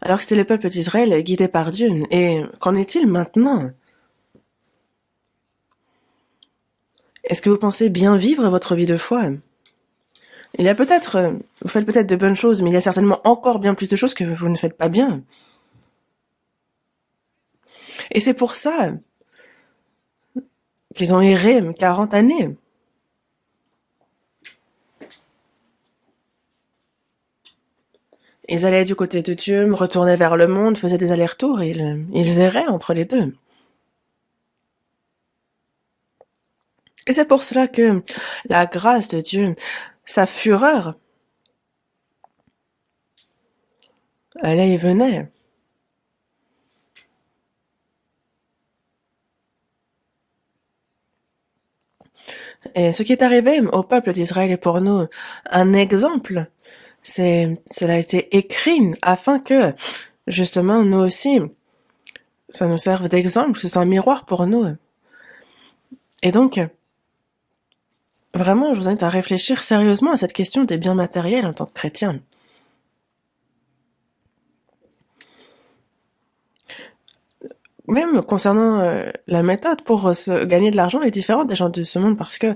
Alors que c'était le peuple d'Israël guidé par Dieu. Et qu'en est-il maintenant? Est-ce que vous pensez bien vivre votre vie de foi? Il y a peut-être, vous faites peut-être de bonnes choses, mais il y a certainement encore bien plus de choses que vous ne faites pas bien. Et c'est pour ça qu'ils ont erré 40 années. Ils allaient du côté de Dieu, retournaient vers le monde, faisaient des allers-retours, et ils erraient entre les deux. Et c'est pour cela que la grâce de Dieu, sa fureur, allait et venait. Et ce qui est arrivé au peuple d'Israël est pour nous un exemple. Cela a été écrit afin que, justement, nous aussi, ça nous serve d'exemple, ce soit un miroir pour nous. Et donc, vraiment, je vous invite à réfléchir sérieusement à cette question des biens matériels en tant que chrétien. Même concernant la méthode pour se gagner de l'argent est différente des gens de ce monde parce que,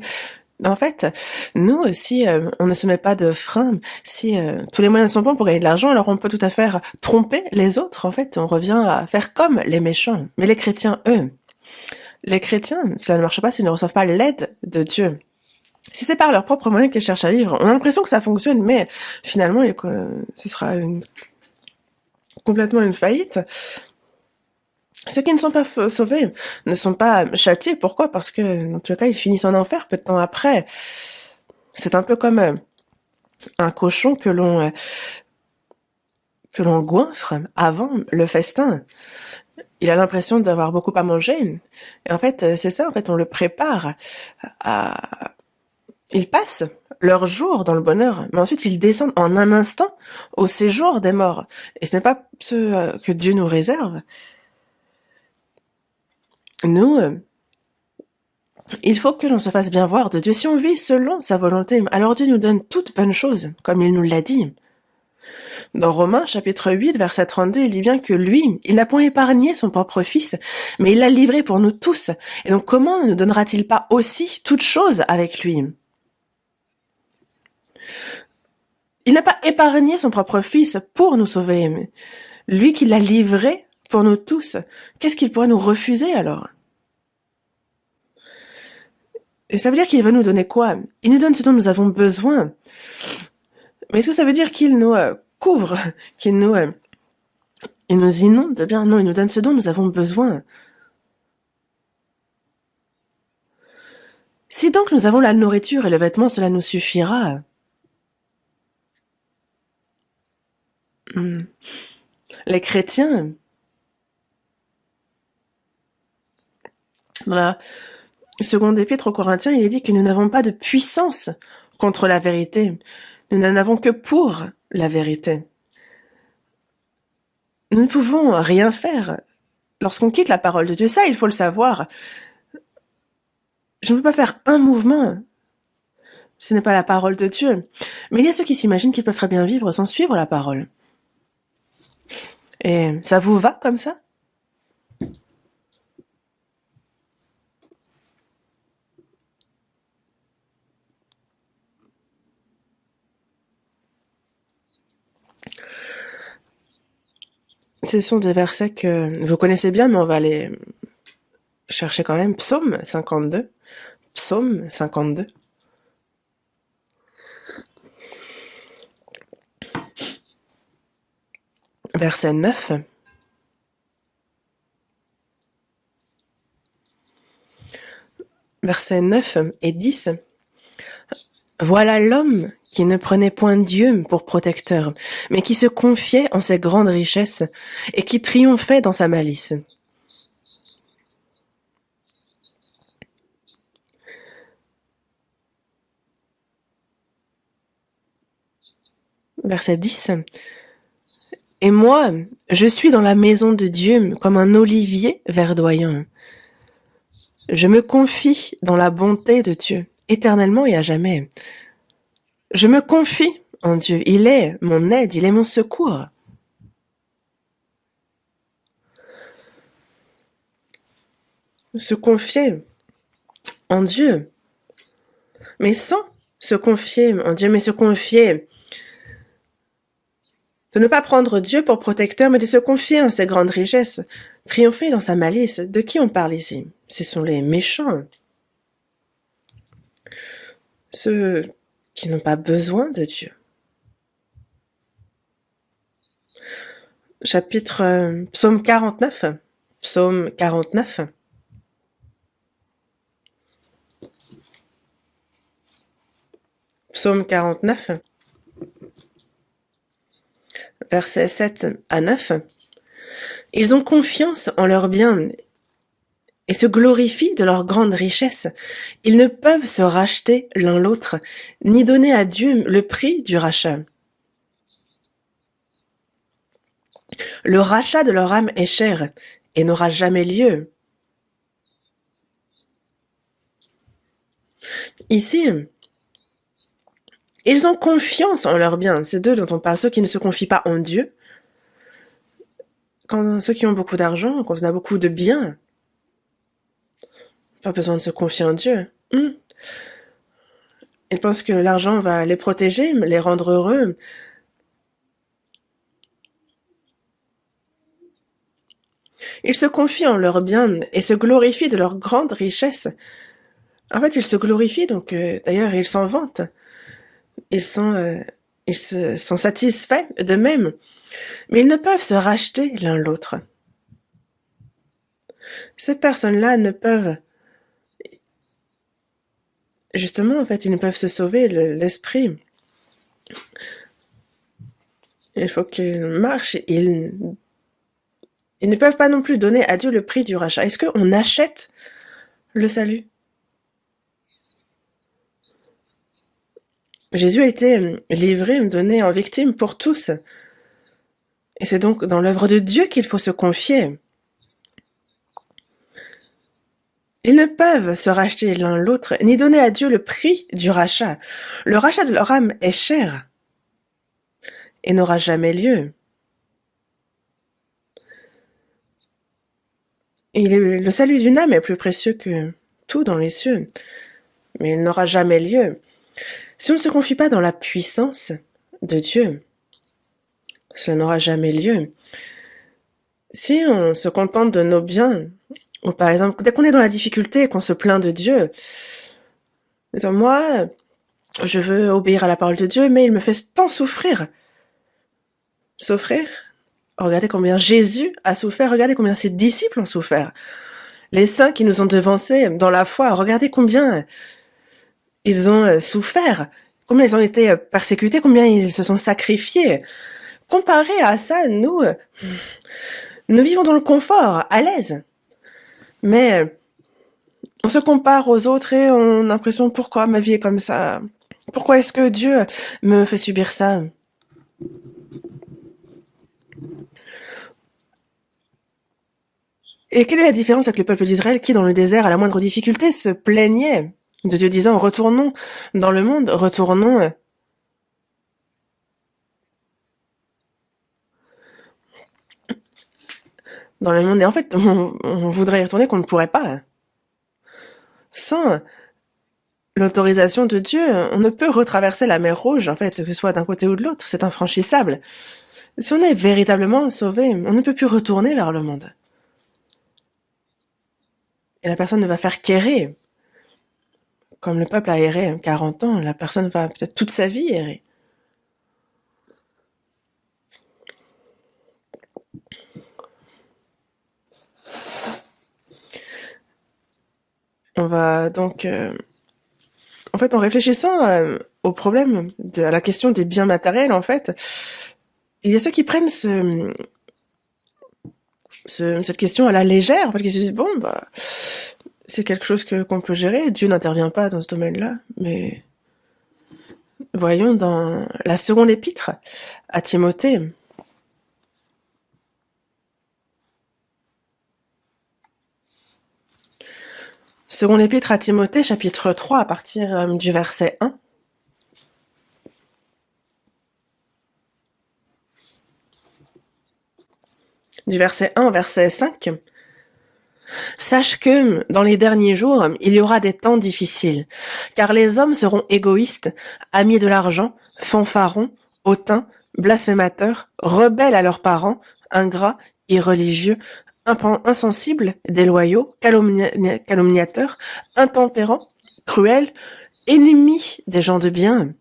en fait, nous aussi, on ne se met pas de frein. Si tous les moyens sont bons pour gagner de l'argent, alors on peut tout à fait tromper les autres. En fait, on revient à faire comme les méchants. Mais les chrétiens, eux, les chrétiens, cela ne marche pas s'ils ne reçoivent pas l'aide de Dieu. Si c'est par leurs propres moyens qu'ils cherchent à vivre, on a l'impression que ça fonctionne, mais finalement, ce sera complètement une faillite. Ceux qui ne sont pas sauvés ne sont pas châtiés. Pourquoi? Parce que, dans tous les cas, ils finissent en enfer peu de temps après. C'est un peu comme un cochon que l'on goinfre avant le festin. Il a l'impression d'avoir beaucoup à manger. Et en fait, c'est ça, en fait, on le prépare à... Ils passent leur jour dans le bonheur, mais ensuite ils descendent en un instant au séjour des morts. Et ce n'est pas ce que Dieu nous réserve. Nous, il faut que l'on se fasse bien voir de Dieu. Si on vit selon sa volonté, alors Dieu nous donne toutes bonnes choses, comme il nous l'a dit. Dans Romains chapitre 8, verset 32, il dit bien que lui, il n'a point épargné son propre fils, mais il l'a livré pour nous tous. Et donc comment ne nous donnera-t-il pas aussi toutes choses avec lui? Il n'a pas épargné son propre fils pour nous sauver. Lui qui l'a livré pour nous tous, qu'est-ce qu'il pourrait nous refuser alors? Et ça veut dire qu'il veut nous donner quoi? Il nous donne ce dont nous avons besoin. Mais est-ce que ça veut dire qu'il nous couvre, qu'il nous, il nous inonde? Eh bien non, il nous donne ce dont nous avons besoin. Si donc nous avons la nourriture et le vêtement, cela nous suffira. Les chrétiens, dans la seconde épître aux Corinthiens, il est dit que nous n'avons pas de puissance contre la vérité. Nous n'en avons que pour la vérité. Nous ne pouvons rien faire lorsqu'on quitte la parole de Dieu. Ça, il faut le savoir. Je ne peux pas faire un mouvement. Ce n'est pas la parole de Dieu. Mais il y a ceux qui s'imaginent qu'ils peuvent très bien vivre sans suivre la parole. Et ça vous va comme ça? Ce sont des versets que vous connaissez bien, mais on va les chercher quand même. Psaume 52. Psaume 52. Verset 9. Versets 9 et 10. Voilà l'homme qui ne prenait point Dieu pour protecteur, mais qui se confiait en ses grandes richesses et qui triomphait dans sa malice. Verset 10. Et moi, je suis dans la maison de Dieu comme un olivier verdoyant. Je me confie dans la bonté de Dieu, éternellement et à jamais. Je me confie en Dieu. Il est mon aide, il est mon secours. Se confier en Dieu. Mais sans se confier en Dieu, mais se confier. De ne pas prendre Dieu pour protecteur, mais de se confier en ses grandes richesses. Triompher dans sa malice. De qui on parle ici? Ce sont les méchants. Ceux qui n'ont pas besoin de Dieu. Chapitre Psaume 49. Psaume 49. Psaume 49. Versets 7 à 9. Ils ont confiance en leurs biens et se glorifient de leur grande richesse. Ils ne peuvent se racheter l'un l'autre, ni donner à Dieu le prix du rachat. Le rachat de leur âme est cher et n'aura jamais lieu. Ici, ils ont confiance en leurs biens. C'est d'eux dont on parle, ceux qui ne se confient pas en Dieu. Ceux qui ont beaucoup d'argent, quand on a beaucoup de biens, pas besoin de se confier en Dieu. Ils pensent que l'argent va les protéger, les rendre heureux. Ils se confient en leurs biens et se glorifient de leur grande richesse. En fait, ils se glorifient, donc d'ailleurs, ils s'en vantent. Ils se sont satisfaits d'eux-mêmes. Mais ils ne peuvent se racheter l'un l'autre. Ces personnes-là ne peuvent, justement, en fait, ils ne peuvent se sauver l'esprit. Il faut qu'ils marchent. Ils ne peuvent pas non plus donner à Dieu le prix du rachat. Est-ce qu'on achète le salut? Jésus a été livré, donné en victime pour tous. Et c'est donc dans l'œuvre de Dieu qu'il faut se confier. Ils ne peuvent se racheter l'un l'autre, ni donner à Dieu le prix du rachat. Le rachat de leur âme est cher et n'aura jamais lieu. Le salut d'une âme est plus précieux que tout dans les cieux, mais il n'aura jamais lieu. Si on ne se confie pas dans la puissance de Dieu, cela n'aura jamais lieu. Si on se contente de nos biens, ou par exemple, dès qu'on est dans la difficulté et qu'on se plaint de Dieu, moi, je veux obéir à la parole de Dieu, mais il me fait tant souffrir. Souffrir? Regardez combien Jésus a souffert, regardez combien ses disciples ont souffert. Les saints qui nous ont devancés dans la foi, regardez combien ils ont souffert, combien ils ont été persécutés, combien ils se sont sacrifiés. Comparé à ça, nous vivons dans le confort, à l'aise. Mais on se compare aux autres et on a l'impression, pourquoi ma vie est comme ça? Pourquoi est-ce que Dieu me fait subir ça? Et quelle est la différence avec le peuple d'Israël qui, dans le désert, à la moindre difficulté, se plaignait de Dieu disant, retournons dans le monde, retournons dans le monde. Et en fait, on voudrait y retourner qu'on ne pourrait pas. Sans l'autorisation de Dieu, on ne peut retraverser la mer Rouge, en fait, que ce soit d'un côté ou de l'autre. C'est infranchissable. Si on est véritablement sauvé, on ne peut plus retourner vers le monde. Et la personne ne va faire qu'errer. Comme le peuple a erré 40 ans, la personne va peut-être toute sa vie errer. On va donc... en fait, en réfléchissant au problème, à la question des biens matériels, en fait, il y a ceux qui prennent cette question à la légère, en fait, qui se disent, bon, bah, c'est quelque chose qu'on peut gérer, Dieu n'intervient pas dans ce domaine-là, mais voyons dans la seconde épître à Timothée. Seconde épître à Timothée, chapitre 3, à partir du verset 1. Du verset 1 au verset 5. Sache que, dans les derniers jours, il y aura des temps difficiles, car les hommes seront égoïstes, amis de l'argent, fanfarons, hautains, blasphémateurs, rebelles à leurs parents, ingrats, irreligieux, insensibles, déloyaux, calomniateurs, intempérants, cruels, ennemis des gens de bien,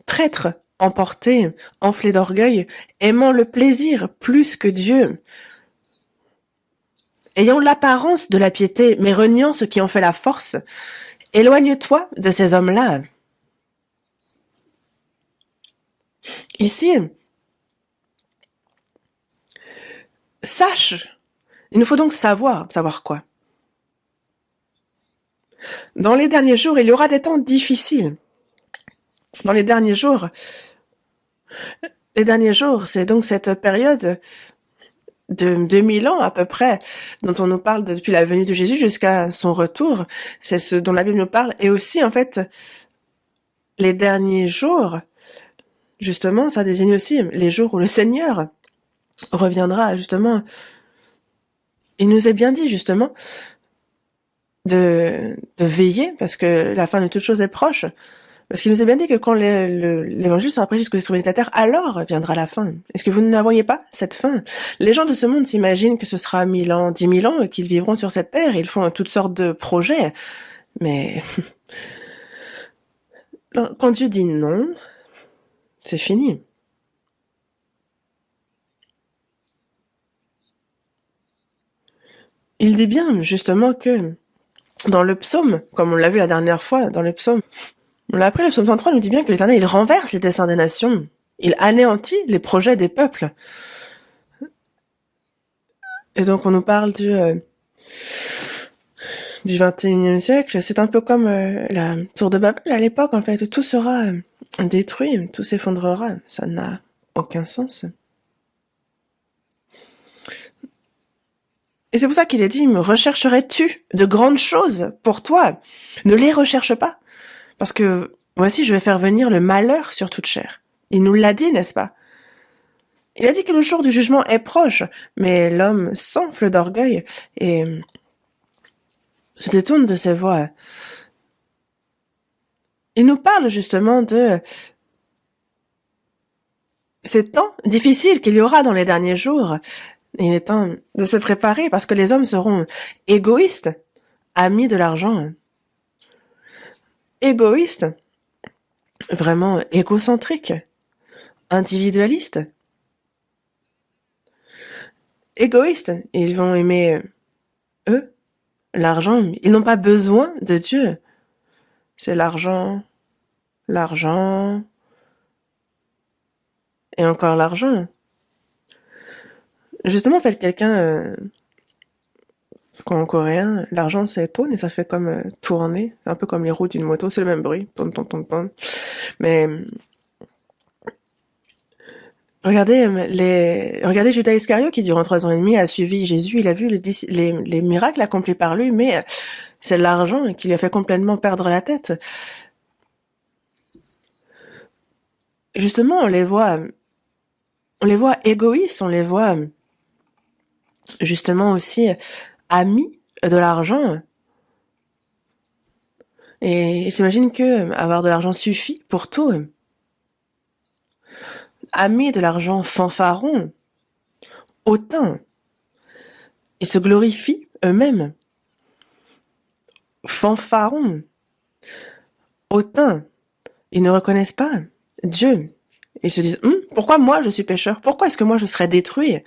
traîtres, emportés, enflés d'orgueil, aimant le plaisir plus que Dieu, ayant l'apparence de la piété, mais reniant ce qui en fait la force. Éloigne-toi de ces hommes-là. Ici, sache. Il nous faut donc savoir quoi? Dans les derniers jours, il y aura des temps difficiles. Dans les derniers jours, c'est donc cette période de 2000 ans à peu près, dont on nous parle depuis la venue de Jésus jusqu'à son retour. C'est ce dont la Bible nous parle. Et aussi, en fait, les derniers jours, justement, ça désigne aussi les jours où le Seigneur reviendra, justement. Il nous est bien dit, justement, de veiller, parce que la fin de toute chose est proche. Parce qu'il nous est bien dit que quand l'évangile sera prêché jusqu'aux extrémités de la terre, alors viendra la fin. Est-ce que vous ne la voyez pas, cette fin? Les gens de ce monde s'imaginent que ce sera 1000 ans, 10 000 ans, et qu'ils vivront sur cette terre. Ils font toutes sortes de projets. Mais quand Dieu dit non, c'est fini. Il dit bien, justement, que dans le psaume, comme on l'a vu la dernière fois, dans le psaume, on l'a appris, le psaume 103 nous dit bien que l'Éternel, il renverse les desseins des nations. Il anéantit les projets des peuples. Et donc, on nous parle du 21e siècle. C'est un peu comme la tour de Babel à l'époque, en fait. Tout sera détruit, tout s'effondrera. Ça n'a aucun sens. Et c'est pour ça qu'il est dit, me rechercherais-tu de grandes choses pour toi? Ne les recherche pas. Parce que voici, je vais faire venir le malheur sur toute chair. Il nous l'a dit, n'est-ce pas? Il a dit que le jour du jugement est proche, mais l'homme s'enfle d'orgueil et se détourne de ses voies. Il nous parle justement de ces temps difficiles qu'il y aura dans les derniers jours. Il est temps de se préparer parce que les hommes seront égoïstes, amis de l'argent. Égoïstes, vraiment égocentriques, individualistes. Égoïstes, ils vont aimer eux, l'argent. Ils n'ont pas besoin de Dieu. C'est l'argent, l'argent, et encore l'argent. Justement, en fait, quelqu'un, c'est quoi en coréen, l'argent c'est tourne et ça fait comme tourner. C'est un peu comme les roues d'une moto, c'est le même bruit. Tourne, tourne, tourne, tourne. Mais regardez Judas Iscariot qui, durant 3 ans et demi, a suivi Jésus. Il a vu les miracles accomplis par lui, mais c'est l'argent qui lui a fait complètement perdre la tête. Justement, on les voit égoïstes, on les voit justement aussi amis de l'argent. Et ils s'imaginent que avoir de l'argent suffit pour tout. Amis de l'argent fanfarons, hautains. Ils se glorifient eux-mêmes. Fanfarons, hautains. Ils ne reconnaissent pas Dieu. Ils se disent, pourquoi moi je suis pécheur? Pourquoi est-ce que moi je serais détruit?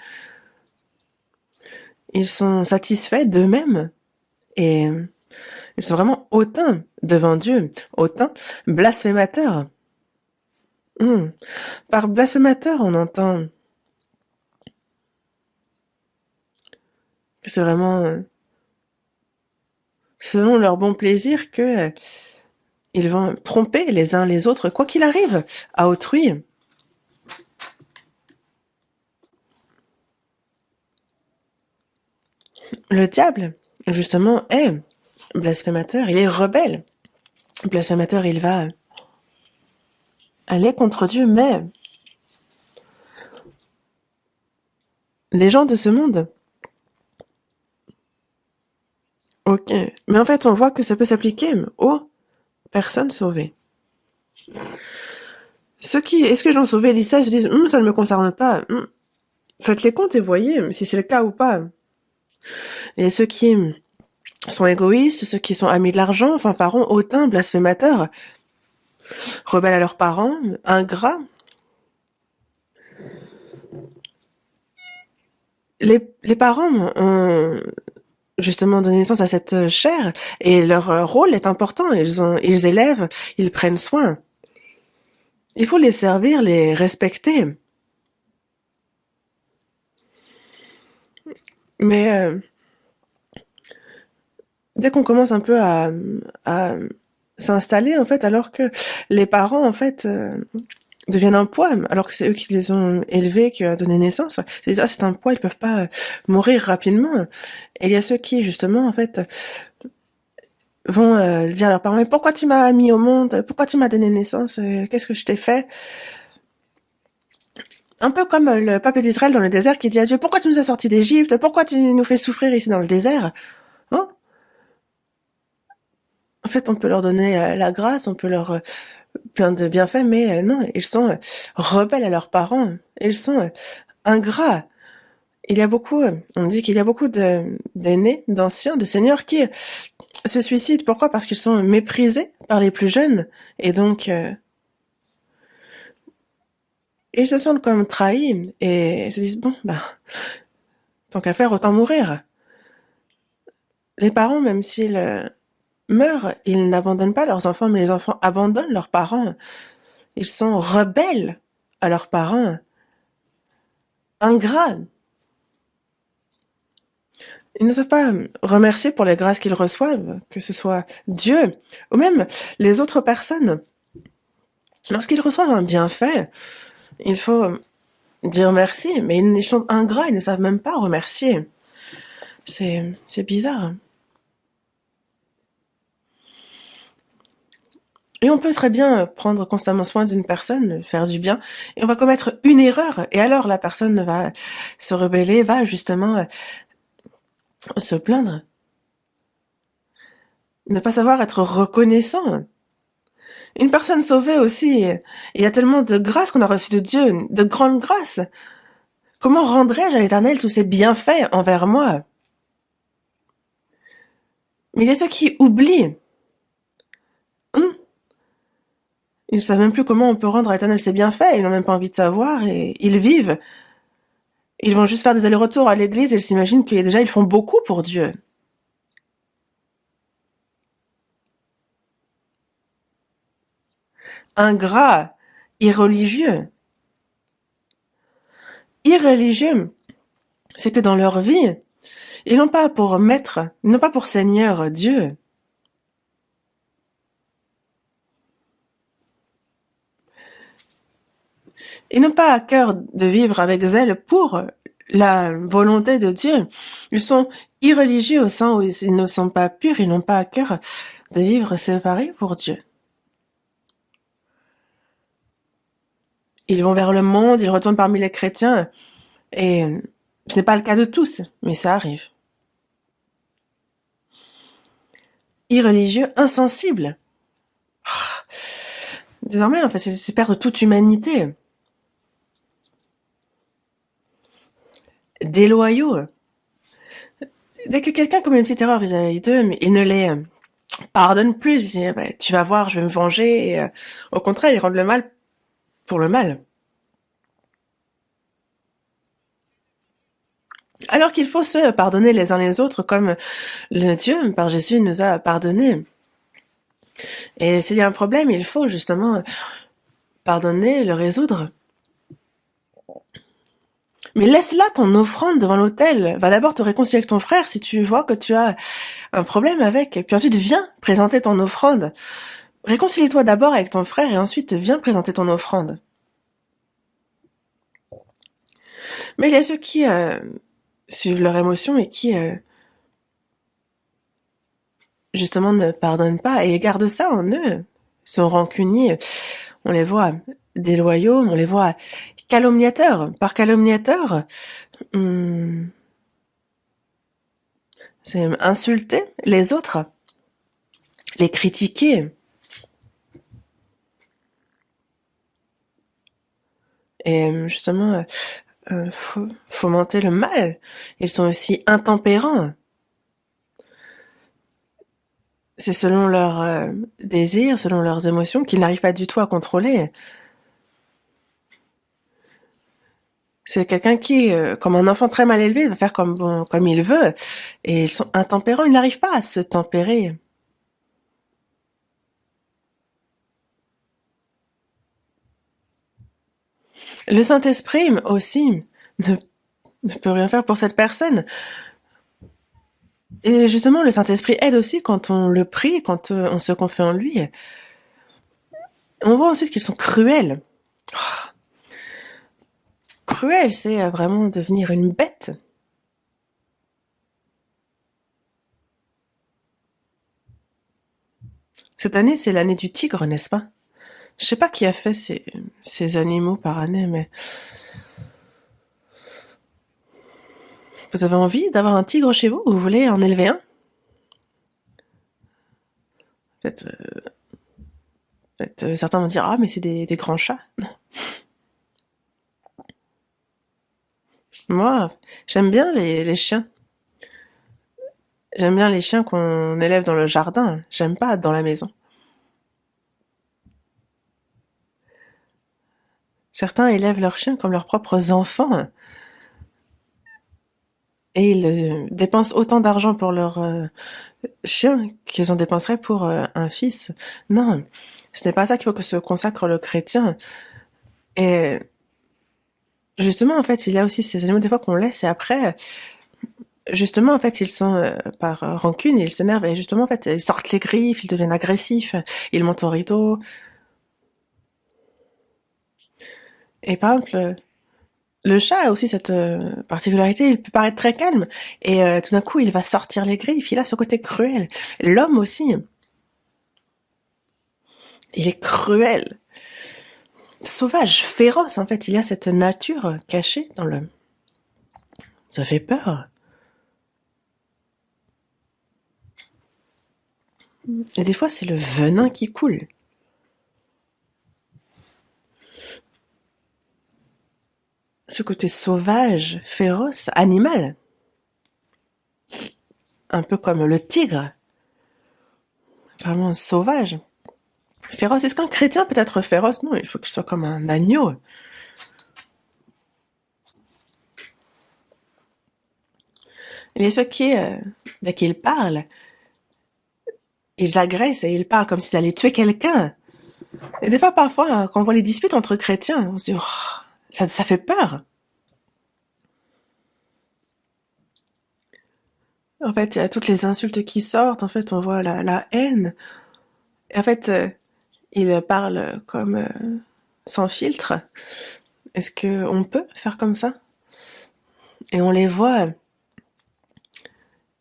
Ils sont satisfaits d'eux-mêmes. Et ils sont vraiment hautains devant Dieu. Hautains, blasphémateurs. Par blasphémateur, on entend que c'est vraiment selon leur bon plaisir que ils vont tromper les uns les autres, quoi qu'il arrive, à autrui. Le diable, justement, est blasphémateur, il est rebelle. Blasphémateur, il va aller contre Dieu, mais les gens de ce monde, ok, mais en fait, on voit que ça peut s'appliquer aux personnes sauvées. Est-ce que les gens sauvés lisent ça et se disent, ça ne me concerne pas, faites les comptes et voyez si c'est le cas ou pas. Et ceux qui sont égoïstes, ceux qui sont amis de l'argent, fanfarons, hautains, blasphémateurs, rebelles à leurs parents, ingrats. Les parents ont justement donné naissance à cette chair et leur rôle est important. Ils élèvent, ils prennent soin. Il faut les servir, les respecter. Mais dès qu'on commence un peu à s'installer, en fait, alors que les parents, en fait, deviennent un poids, alors que c'est eux qui les ont élevés, qui ont donné naissance. C'est un poids, ils peuvent pas mourir rapidement. Et il y a ceux qui, justement, en fait, vont dire à leurs parents, mais pourquoi tu m'as mis au monde? Pourquoi tu m'as donné naissance? Qu'est-ce que je t'ai fait? Un peu comme le peuple d'Israël dans le désert qui dit à Dieu, pourquoi tu nous as sortis d'Égypte? Pourquoi tu nous fais souffrir ici dans le désert? Hein? En fait, on peut leur donner la grâce, on peut leur plein de bienfaits, mais non, ils sont rebelles à leurs parents. Ils sont ingrats. Il y a beaucoup, on dit qu'il y a beaucoup d'aînés, d'anciens, de seniors qui se suicident. Pourquoi? Parce qu'ils sont méprisés par les plus jeunes. Et donc, ils se sentent comme trahis et se disent, bon, tant qu'à faire, autant mourir. Les parents, même s'ils meurent, ils n'abandonnent pas leurs enfants, mais les enfants abandonnent leurs parents. Ils sont rebelles à leurs parents, ingrats. Ils ne savent pas remercier pour les grâces qu'ils reçoivent, que ce soit Dieu ou même les autres personnes. Lorsqu'ils reçoivent un bienfait, il faut dire merci, mais ils sont ingrats, ils ne savent même pas remercier. C'est bizarre. Et on peut très bien prendre constamment soin d'une personne, faire du bien, et on va commettre une erreur, et alors la personne va se rebeller, va justement se plaindre, ne pas savoir être reconnaissant. Une personne sauvée aussi, il y a tellement de grâce qu'on a reçu de Dieu, de grandes grâces. Comment rendrais-je à l'Éternel tous ses bienfaits envers moi? Mais il y a ceux qui oublient. Hum, Ils ne savent même plus comment on peut rendre à l'Éternel ses bienfaits, ils n'ont même pas envie de savoir, et ils vivent. Ils vont juste faire des allers-retours à l'église et ils s'imaginent que déjà ils font beaucoup pour Dieu. Ingrats, irreligieux. Irreligieux, c'est que dans leur vie, ils n'ont pas pour maître, ils n'ont pas pour Seigneur Dieu. Ils n'ont pas à cœur de vivre avec zèle pour la volonté de Dieu. Ils sont irreligieux au sens où ils ne sont pas purs, ils n'ont pas à cœur de vivre séparés pour Dieu. Ils vont vers le monde, ils retournent parmi les chrétiens, et ce n'est pas le cas de tous, mais ça arrive. Irreligieux, insensible. Désormais, en fait, c'est perdre toute humanité. Déloyaux. Dès que quelqu'un commet une petite erreur vis-à-vis d'eux, mais ils ne les pardonnent plus. Ils disent, bah, tu vas voir, je vais me venger. Et, au contraire, ils rendent le mal pour le mal. Alors qu'il faut se pardonner les uns les autres comme le Dieu, par Jésus, nous a pardonné. Et s'il y a un problème, il faut justement pardonner, le résoudre. Mais laisse là ton offrande devant l'autel. Va d'abord te réconcilier avec ton frère si tu vois que tu as un problème avec. Et puis ensuite, viens présenter ton offrande. Réconcilie-toi d'abord avec ton frère et ensuite viens présenter ton offrande. Mais il y a ceux qui suivent leurs émotions et qui justement ne pardonnent pas et gardent ça en eux. Ils sont rancuniers. On les voit déloyaux, on les voit calomniateurs. Par calomniateur, c'est insulter les autres, les critiquer. Et justement, fomenter le mal. Ils sont aussi intempérants. C'est selon leurs désirs, selon leurs émotions, qu'ils n'arrivent pas du tout à contrôler. C'est quelqu'un qui, comme un enfant très mal élevé, va faire comme il veut. Et ils sont intempérants, ils n'arrivent pas à se tempérer. Le Saint-Esprit aussi ne peut rien faire pour cette personne. Et justement, le Saint-Esprit aide aussi quand on le prie, quand on se confie en lui. On voit ensuite qu'ils sont cruels. Cruel, c'est vraiment devenir une bête. Cette année, c'est l'année du tigre, n'est-ce pas? Je sais pas qui a fait ces animaux par année, mais vous avez envie d'avoir un tigre chez vous? Vous voulez en élever un? Peut-être, certains vont dire, ah, mais c'est des grands chats. Non. Moi, j'aime bien les chiens. J'aime bien les chiens qu'on élève dans le jardin. J'aime pas dans la maison. Certains élèvent leurs chiens comme leurs propres enfants. et ils dépensent autant d'argent pour leur chien qu'ils en dépenseraient pour un fils. Non, ce n'est pas ça qu'il faut que se consacre le chrétien. Et justement, en fait, il y a aussi ces animaux des fois qu'on laisse et après, justement, en fait, ils sont par rancune, ils s'énervent et justement, en fait, ils sortent les griffes, ils deviennent agressifs, ils montent au rideau. Et par exemple, le chat a aussi cette particularité, il peut paraître très calme et tout d'un coup, il va sortir les griffes, il a ce côté cruel. L'homme aussi, il est cruel, sauvage, féroce en fait, il y a cette nature cachée dans l'homme. Ça fait peur. Et des fois, c'est le venin qui coule. Ce côté sauvage, féroce, animal. Un peu comme le tigre. Vraiment sauvage. Féroce. Est-ce qu'un chrétien peut être féroce? Non, il faut qu'il soit comme un agneau. Il y a ceux qui, dès qu'ils parlent, ils agressent et ils parlent comme s'ils allaient tuer quelqu'un. Et des fois, parfois, quand on voit les disputes entre chrétiens, on se dit, oh, ça fait peur. En fait, il y a toutes les insultes qui sortent. En fait, on voit la haine. Et en fait, ils parlent comme sans filtre. Est-ce que on peut faire comme ça? Et on les voit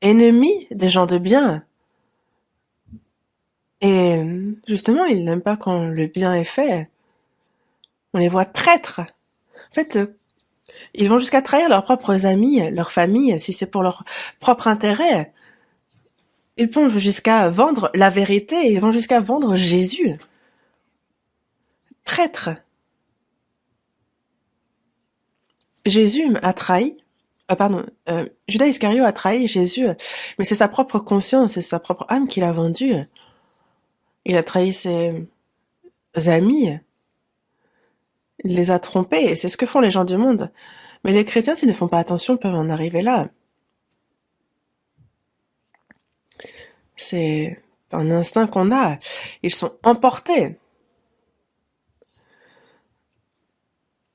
ennemis des gens de bien. Et justement, ils n'aiment pas quand le bien est fait. On les voit traîtres. En fait, ils vont jusqu'à trahir leurs propres amis, leur famille, si c'est pour leur propre intérêt. Ils vont jusqu'à vendre la vérité, ils vont jusqu'à vendre Jésus. Traître. Jésus a trahi. Pardon, Judas Iscario a trahi Jésus, mais c'est sa propre conscience, c'est sa propre âme qu'il a vendue. Il a trahi ses amis, il les a trompés, et c'est ce que font les gens du monde. Mais les chrétiens, s'ils ne font pas attention, peuvent en arriver là. C'est un instinct qu'on a. Ils sont emportés.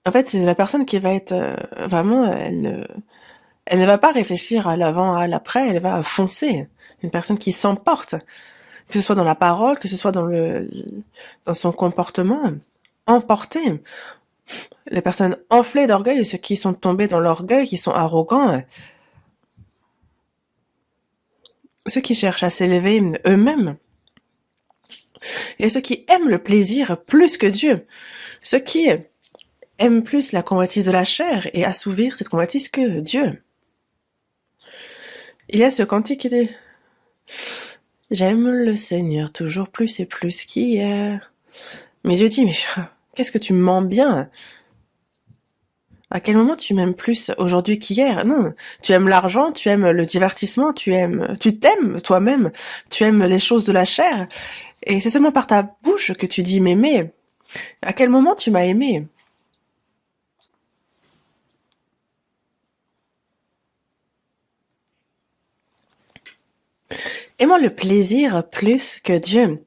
En fait, c'est la personne qui va être vraiment, elle ne va pas réfléchir à l'avant, à l'après, elle va foncer. Une personne qui s'emporte, que ce soit dans la parole, que ce soit dans son comportement, emporté. Les personnes enflées d'orgueil, ceux qui sont tombés dans l'orgueil, qui sont arrogants, ceux qui cherchent à s'élever eux-mêmes, et ceux qui aiment le plaisir plus que Dieu, ceux qui aiment plus la convoitise de la chair et assouvir cette convoitise que Dieu. Il y a ce cantique qui dit « J'aime le Seigneur toujours plus et plus qu'hier. » Mais Dieu dit « Mais qu'est-ce que tu mens bien ? À quel moment tu m'aimes plus aujourd'hui qu'hier ? Non, tu aimes l'argent, tu aimes le divertissement, tu t'aimes toi-même, tu aimes les choses de la chair. Et c'est seulement par ta bouche que tu dis m'aimer. À quel moment tu m'as aimé ? Aimons le plaisir plus que Dieu.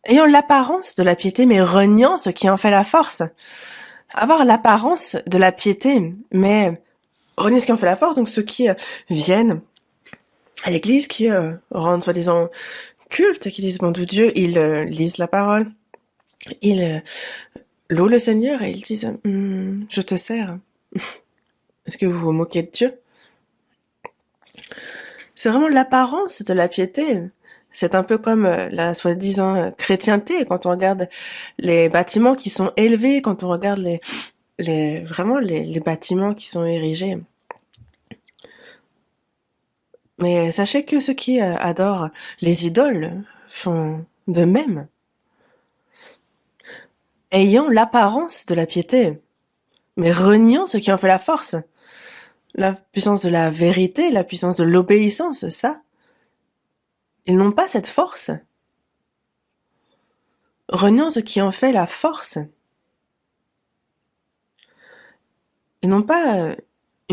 Ayant l'apparence de la piété, mais reniant ce qui en fait la force. Avoir l'apparence de la piété, mais renier ce qui en fait la force, donc ceux qui viennent à l'église, qui rendent soi-disant culte, qui disent bon de Dieu, ils lisent la parole, ils louent le Seigneur et ils disent je te sers. Est-ce que vous vous moquez de Dieu ? C'est vraiment l'apparence de la piété. C'est un peu comme la soi-disant chrétienté, quand on regarde les bâtiments qui sont élevés, quand on regarde vraiment les bâtiments qui sont érigés. Mais sachez que ceux qui adorent les idoles font de même, ayant l'apparence de la piété, mais reniant ce qui en fait la force. La puissance de la vérité, la puissance de l'obéissance, ça. Ils n'ont pas cette force. Reniant ce qui en fait la force. Ils n'ont pas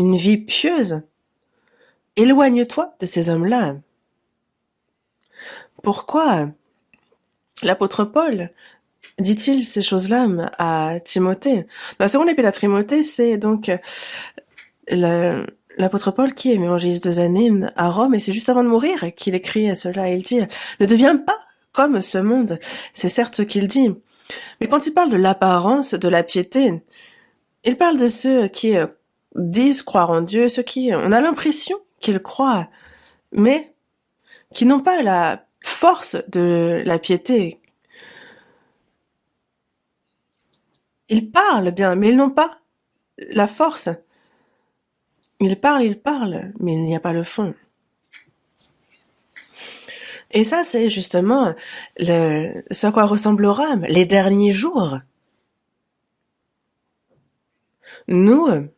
une vie pieuse. Éloigne-toi de ces hommes-là. Pourquoi l'apôtre Paul dit-il ces choses-là à Timothée? Dans la seconde épître à Timothée, c'est donc l'apôtre Paul qui est évangéliste 2 années à Rome, et c'est juste avant de mourir qu'il écrit cela. Il dit « Ne deviens pas comme ce monde ». C'est certes ce qu'il dit. Mais quand il parle de l'apparence de la piété, il parle de ceux qui disent croire en Dieu, ceux qui, on a l'impression qu'ils croient, mais qui n'ont pas la force de la piété. Ils parlent bien, mais ils n'ont pas la force. Ils parlent, mais il n'y a pas le fond. Et ça, c'est justement ce à quoi ressemblera les derniers jours. Nous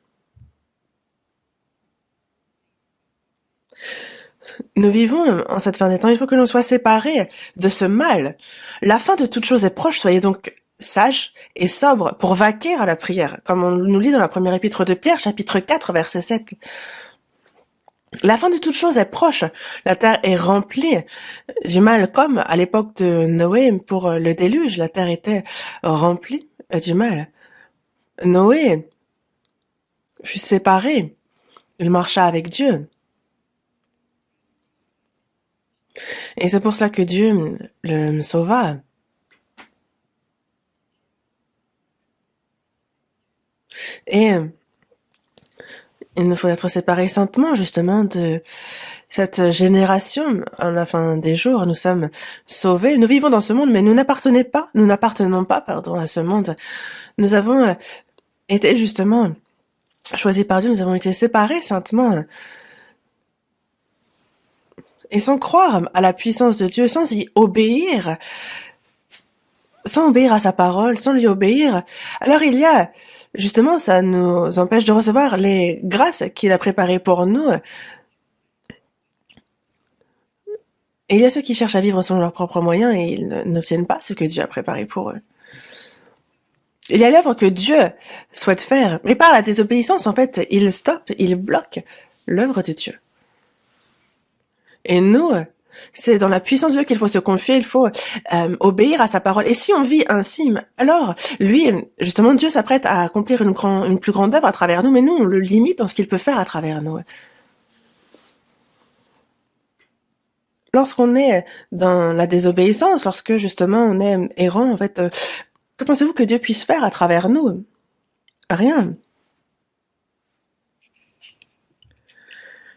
vivons en cette fin des temps, il faut que l'on soit séparés de ce mal. La fin de toute chose est proche, soyez donc sages et sobres pour vaquer à la prière, comme on nous lit dans la première épître de Pierre, chapitre 4, verset 7. La fin de toute chose est proche. La terre est remplie du mal, comme à l'époque de Noé pour le déluge. La terre était remplie du mal. Noé fut séparé. Il marcha avec Dieu. Et c'est pour cela que Dieu le sauva. Et il nous faut être séparés saintement, justement, de cette génération. À la fin des jours, nous sommes sauvés. Nous vivons dans ce monde, mais nous n'appartenons pas, à ce monde. Nous avons été justement choisis par Dieu, nous avons été séparés saintement. Et sans croire à la puissance de Dieu, sans y obéir, sans obéir à sa parole, sans lui obéir, alors il y a, justement, ça nous empêche de recevoir les grâces qu'il a préparées pour nous. Et il y a ceux qui cherchent à vivre selon leurs propres moyens et ils n'obtiennent pas ce que Dieu a préparé pour eux. Il y a l'œuvre que Dieu souhaite faire, mais par la désobéissance, en fait, il stoppe, il bloque l'œuvre de Dieu. Et nous, c'est dans la puissance de Dieu qu'il faut se confier, il faut obéir à sa parole. Et si on vit ainsi, alors lui, justement, Dieu s'apprête à accomplir une plus grande œuvre à travers nous, mais nous, on le limite dans ce qu'il peut faire à travers nous. Lorsqu'on est dans la désobéissance, lorsque justement on est errant, en fait, que pensez-vous que Dieu puisse faire à travers nous? Rien.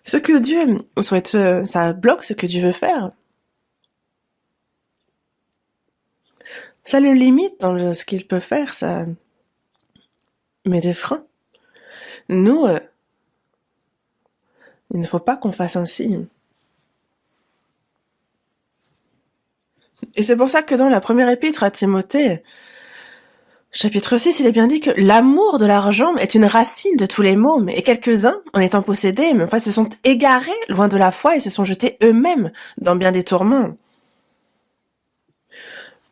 Ce que Dieu souhaite, ça bloque ce que Dieu veut faire. Ça le limite dans ce qu'il peut faire, ça met des freins. Nous, il ne faut pas qu'on fasse ainsi. Et c'est pour ça que dans la première épître à Timothée, chapitre 6, il est bien dit que l'amour de l'argent est une racine de tous les maux, et quelques-uns, en étant possédés, mais en fait, se sont égarés loin de la foi et se sont jetés eux-mêmes dans bien des tourments.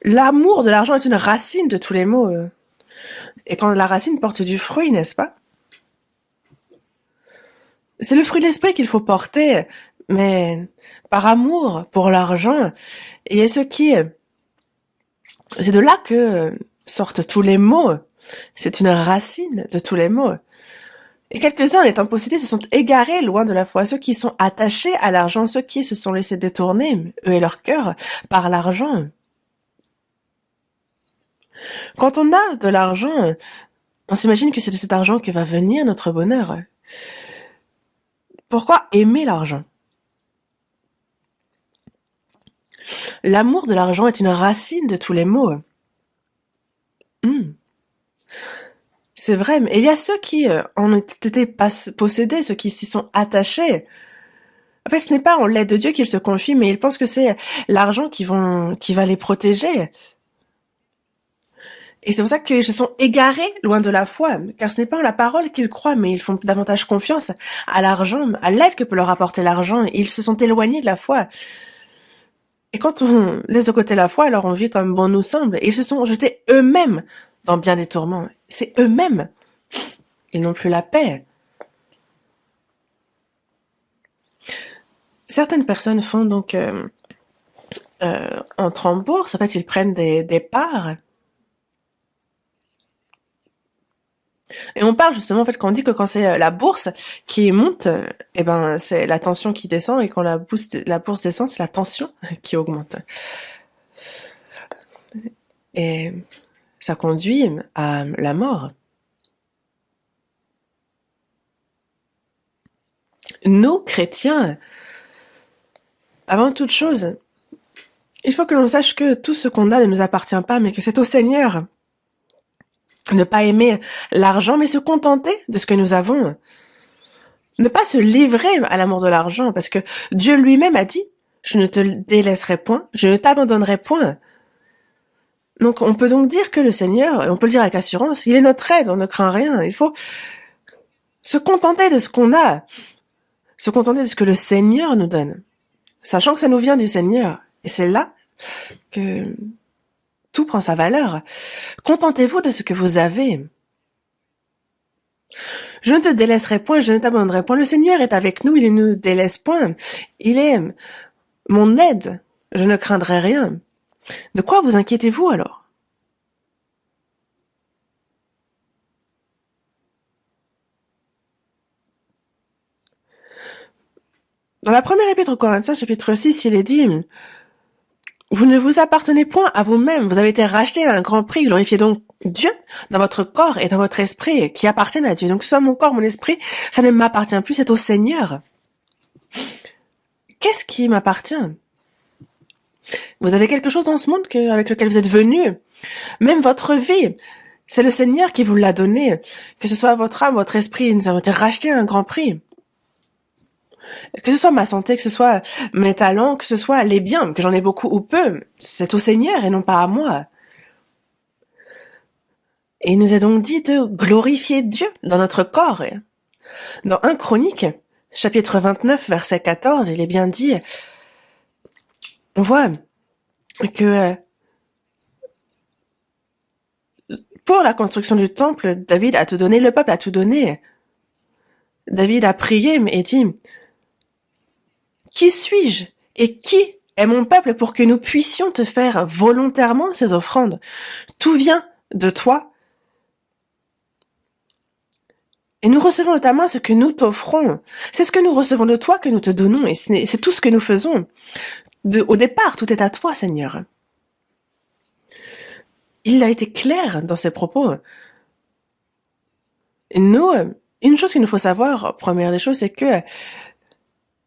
L'amour de l'argent est une racine de tous les maux. Et quand la racine porte du fruit, n'est-ce pas? C'est le fruit de l'esprit qu'il faut porter, mais par amour pour l'argent. Et ce qui c'est de là que sortent tous les maux. C'est une racine de tous les maux. Et quelques-uns, en étant possédés, se sont égarés loin de la foi. Ceux qui sont attachés à l'argent, ceux qui se sont laissés détourner, eux et leur cœur, par l'argent. Quand on a de l'argent, on s'imagine que c'est de cet argent que va venir notre bonheur. Pourquoi aimer l'argent? L'amour de l'argent est une racine de tous les maux. C'est vrai, mais il y a ceux qui en ont été possédés, ceux qui s'y sont attachés. En fait, ce n'est pas en l'aide de Dieu qu'ils se confient, mais ils pensent que c'est l'argent qui va les protéger. Et c'est pour ça qu'ils se sont égarés loin de la foi, car ce n'est pas en la parole qu'ils croient, mais ils font davantage confiance à l'argent, à l'aide que peut leur apporter l'argent. Ils se sont éloignés de la foi. Et quand on laisse de côté la foi, alors on vit comme bon nous semble. Et ils se sont jetés eux-mêmes dans bien des tourments. C'est eux-mêmes. Ils n'ont plus la paix. Certaines personnes font donc entrent en bourse. En fait, ils prennent des parts. Et on parle justement, en fait, quand on dit que quand c'est la bourse qui monte, eh ben, c'est la tension qui descend, et quand la bourse descend, c'est la tension qui augmente. Et ça conduit à la mort. Nous, chrétiens, avant toute chose, il faut que l'on sache que tout ce qu'on a ne nous appartient pas, mais que c'est au Seigneur. Ne pas aimer l'argent, mais se contenter de ce que nous avons. Ne pas se livrer à l'amour de l'argent, parce que Dieu lui-même a dit, je ne te délaisserai point, je ne t'abandonnerai point. Donc on peut donc dire que le Seigneur, on peut le dire avec assurance, il est notre aide, on ne craint rien. Il faut se contenter de ce qu'on a, se contenter de ce que le Seigneur nous donne, sachant que ça nous vient du Seigneur. Et c'est là que tout prend sa valeur. Contentez-vous de ce que vous avez. Je ne te délaisserai point, je ne t'abandonnerai point. Le Seigneur est avec nous, il ne nous délaisse point. Il est mon aide, je ne craindrai rien. De quoi vous inquiétez-vous alors? Dans la première épître aux Corinthiens, chapitre 6, il est dit, vous ne vous appartenez point à vous-même, vous avez été rachetés à un grand prix, glorifiez donc Dieu dans votre corps et dans votre esprit qui appartiennent à Dieu. Donc, que ce soit mon corps, mon esprit, ça ne m'appartient plus, c'est au Seigneur. Qu'est-ce qui m'appartient? Vous avez quelque chose dans ce monde avec lequel vous êtes venu. Même votre vie, c'est le Seigneur qui vous l'a donné. Que ce soit votre âme, votre esprit, nous avons été rachetés à un grand prix. Que ce soit ma santé, que ce soit mes talents, que ce soit les biens, que j'en ai beaucoup ou peu, c'est au Seigneur et non pas à moi. Et il nous est donc dit de glorifier Dieu dans notre corps. Dans 1 Chronique, chapitre 29, verset 14, il est bien dit, on voit que pour la construction du temple, David a tout donné, le peuple a tout donné. David a prié et dit, qui suis-je et qui est mon peuple pour que nous puissions te faire volontairement ces offrandes? Tout vient de toi. Et nous recevons de ta main ce que nous t'offrons. C'est ce que nous recevons de toi que nous te donnons, et c'est tout ce que nous faisons. Au départ, tout est à toi, Seigneur. Il a été clair dans ses propos. Et nous, une chose qu'il nous faut savoir, première des choses, c'est que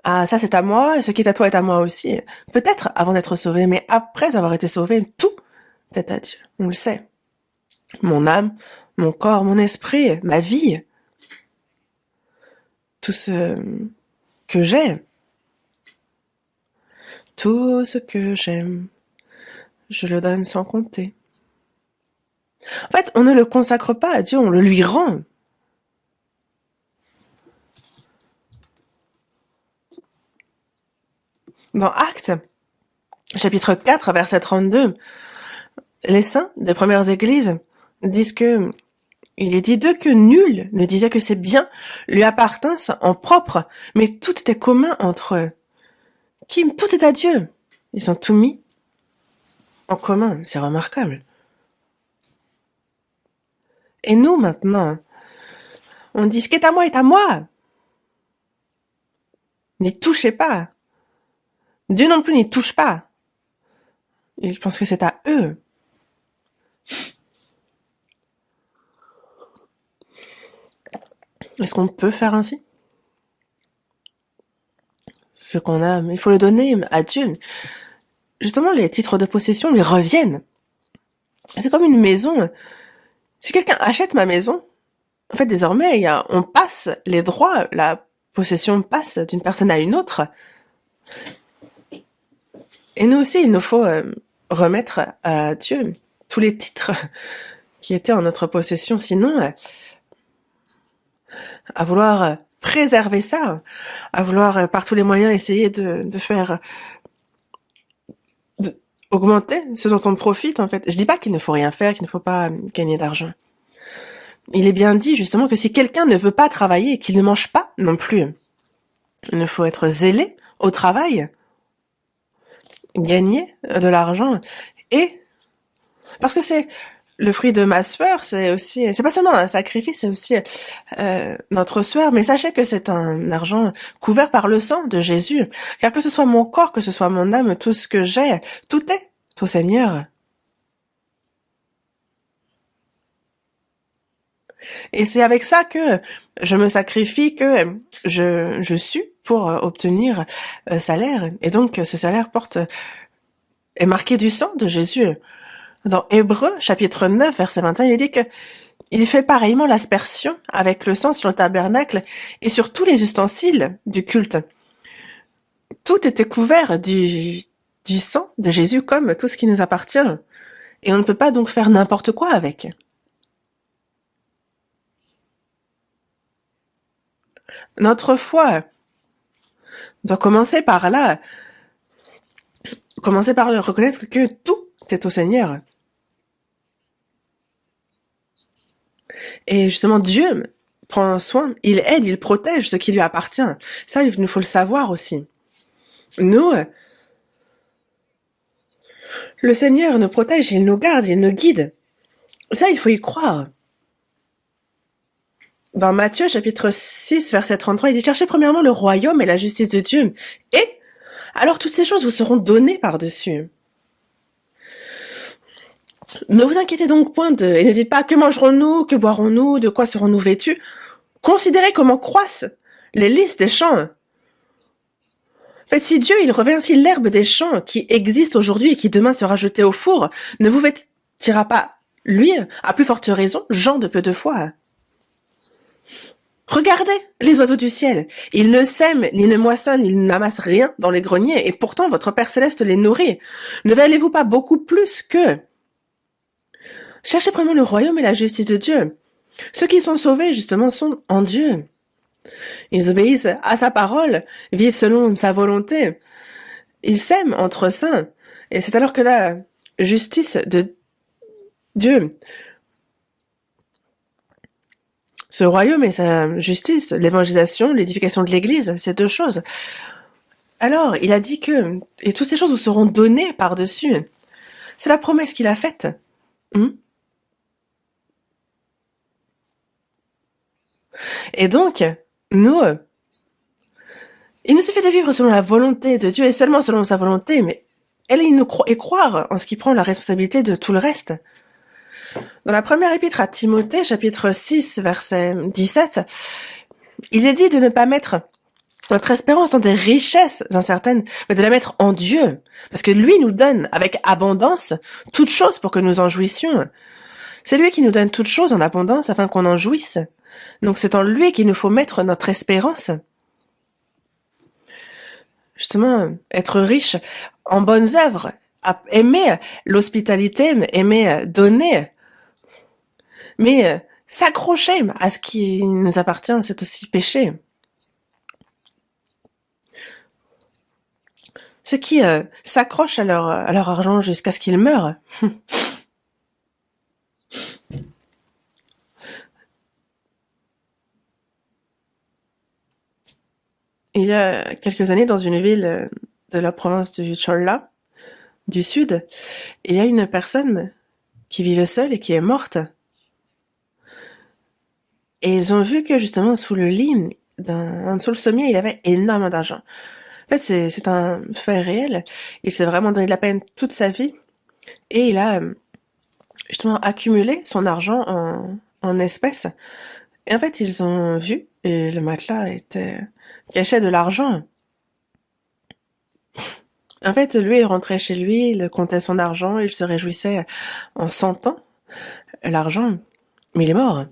ça c'est à moi, ce qui est à toi est à moi aussi. Peut-être avant d'être sauvé, mais après avoir été sauvé, tout est à Dieu. On le sait. Mon âme, mon corps, mon esprit, ma vie, tout ce que j'ai, tout ce que j'aime, je le donne sans compter. En fait, on ne le consacre pas à Dieu, on le lui rend. Dans Actes, chapitre 4, verset 32, les saints des premières églises disent que il est dit d'eux que nul ne disait que ses biens lui appartinssent en propre, mais tout était commun entre eux. Tout est à Dieu. Ils ont tout mis en commun. C'est remarquable. Et nous, maintenant, on dit ce qui est à moi est à moi. N'y touchez pas. Dieu non plus n'y touche pas. Ils pensent que c'est à eux. Est-ce qu'on peut faire ainsi? Ce qu'on a, il faut le donner à Dieu. Justement, les titres de possession lui reviennent. C'est comme une maison. Si quelqu'un achète ma maison, en fait, désormais, on passe les droits, la possession passe d'une personne à une autre. Et nous aussi, il nous faut remettre à Dieu tous les titres qui étaient en notre possession. Sinon, à vouloir préserver ça, à vouloir par tous les moyens essayer de faire augmenter ce dont on profite, en fait. Je dis pas qu'il ne faut rien faire, qu'il ne faut pas gagner d'argent. Il est bien dit, justement, que si quelqu'un ne veut pas travailler et qu'il ne mange pas non plus, il ne faut être zélé au travail, gagner de l'argent, et parce que c'est le fruit de ma sueur, c'est pas seulement un sacrifice, c'est aussi notre sueur, mais sachez que c'est un argent couvert par le sang de Jésus, car que ce soit mon corps, que ce soit mon âme, tout ce que j'ai, tout est au Seigneur. Et c'est avec ça que je me sacrifie, que je suis pour obtenir salaire. Et donc, ce salaire est marqué du sang de Jésus. Dans Hébreux, chapitre 9, verset 21, il dit que il fait pareillement l'aspersion avec le sang sur le tabernacle et sur tous les ustensiles du culte. Tout était couvert du sang de Jésus comme tout ce qui nous appartient. Et on ne peut pas donc faire n'importe quoi avec. Notre foi doit commencer par là. Commencer par reconnaître que tout est au Seigneur. Et justement, Dieu prend soin, il aide, il protège ce qui lui appartient. Ça, il nous faut le savoir aussi. Nous, le Seigneur nous protège, il nous garde, il nous guide. Ça, il faut y croire. Dans Matthieu, chapitre 6, verset 33, il dit « Cherchez premièrement le royaume et la justice de Dieu, et alors toutes ces choses vous seront données par-dessus. » Ne vous inquiétez donc point et ne dites pas « Que mangerons-nous, que boirons-nous, de quoi serons-nous vêtus ?» Considérez comment croissent les lys des champs. En fait, si Dieu, il revêt ainsi l'herbe des champs qui existe aujourd'hui et qui demain sera jetée au four, ne vous vêtira pas, lui, à plus forte raison, gens de peu de foi. Regardez les oiseaux du ciel. Ils ne sèment, ni ne moissonnent, ils n'amassent rien dans les greniers, et pourtant votre Père Céleste les nourrit. Ne valez-vous pas beaucoup plus qu'eux? Cherchez premièrement le royaume et la justice de Dieu. Ceux qui sont sauvés, justement, sont en Dieu. Ils obéissent à sa parole, vivent selon sa volonté. Ils s'aiment entre saints. Et c'est alors que la justice de Dieu, ce royaume et sa justice, l'évangélisation, l'édification de l'Église, ces deux choses. Alors, il a dit que, et toutes ces choses vous seront données par-dessus. C'est la promesse qu'il a faite. Et donc, nous, il nous suffit de vivre selon la volonté de Dieu et seulement selon sa volonté, mais et croire en ce qui prend la responsabilité de tout le reste. Dans la première épître à Timothée, chapitre 6, verset 17, il est dit de ne pas mettre notre espérance dans des richesses incertaines, mais de la mettre en Dieu, parce que lui nous donne avec abondance toutes choses pour que nous en jouissions. C'est lui qui nous donne toutes choses en abondance afin qu'on en jouisse. Donc c'est en lui qu'il nous faut mettre notre espérance. Justement, être riche en bonnes œuvres, aimer l'hospitalité, aimer donner, mais s'accrocher à ce qui nous appartient, c'est aussi péché. Ceux qui s'accrochent à leur argent jusqu'à ce qu'ils meurent. Il y a quelques années, dans une ville de la province du Cholla, du sud, il y a une personne qui vivait seule et qui est morte. Et ils ont vu que justement sous le lit, sous le sommier, il avait énormément d'argent. En fait, c'est un fait réel. Il s'est vraiment donné de la peine toute sa vie et il a justement accumulé son argent en espèces. Et en fait, ils ont vu et le matelas cachait de l'argent. En fait, lui, il rentrait chez lui, il comptait son argent, il se réjouissait en sentant l'argent, mais il est mort,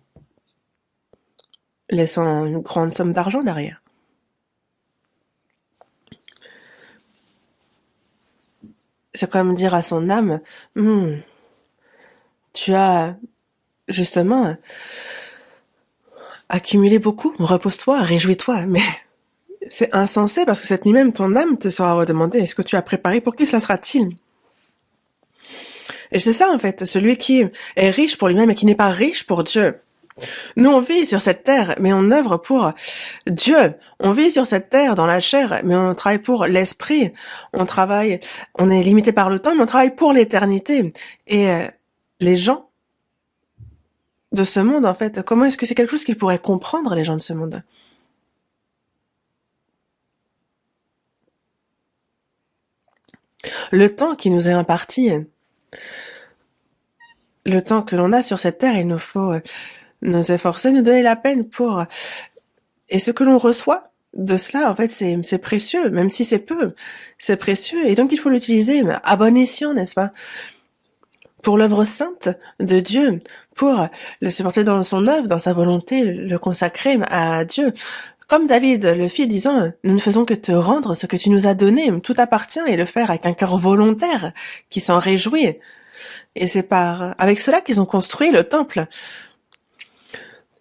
laissant une grande somme d'argent derrière. C'est comme dire à son âme, tu as justement accumulé beaucoup, repose-toi, réjouis-toi, mais c'est insensé parce que cette nuit même, ton âme te sera redemandée, est-ce que tu as préparé, pour qui cela sera-t-il? Et c'est ça en fait, celui qui est riche pour lui-même et qui n'est pas riche pour Dieu. Nous, on vit sur cette terre, mais on œuvre pour Dieu. On vit sur cette terre dans la chair, mais on travaille pour l'esprit. On est limité par le temps, mais on travaille pour l'éternité. Et les gens de ce monde, en fait, comment est-ce que c'est quelque chose qu'ils pourraient comprendre, les gens de ce monde? Le temps qui nous est imparti, le temps que l'on a sur cette terre, il nous faut nous efforcer, nous donner la peine pour... Et ce que l'on reçoit de cela, en fait, c'est précieux, même si c'est peu, c'est précieux. Et donc, il faut l'utiliser à bon escient, n'est-ce pas? Pour l'œuvre sainte de Dieu, pour le supporter dans son œuvre, dans sa volonté, le consacrer à Dieu. Comme David le fit, disant, nous ne faisons que te rendre ce que tu nous as donné, tout appartient, et le faire avec un cœur volontaire qui s'en réjouit. Et c'est avec cela qu'ils ont construit le temple.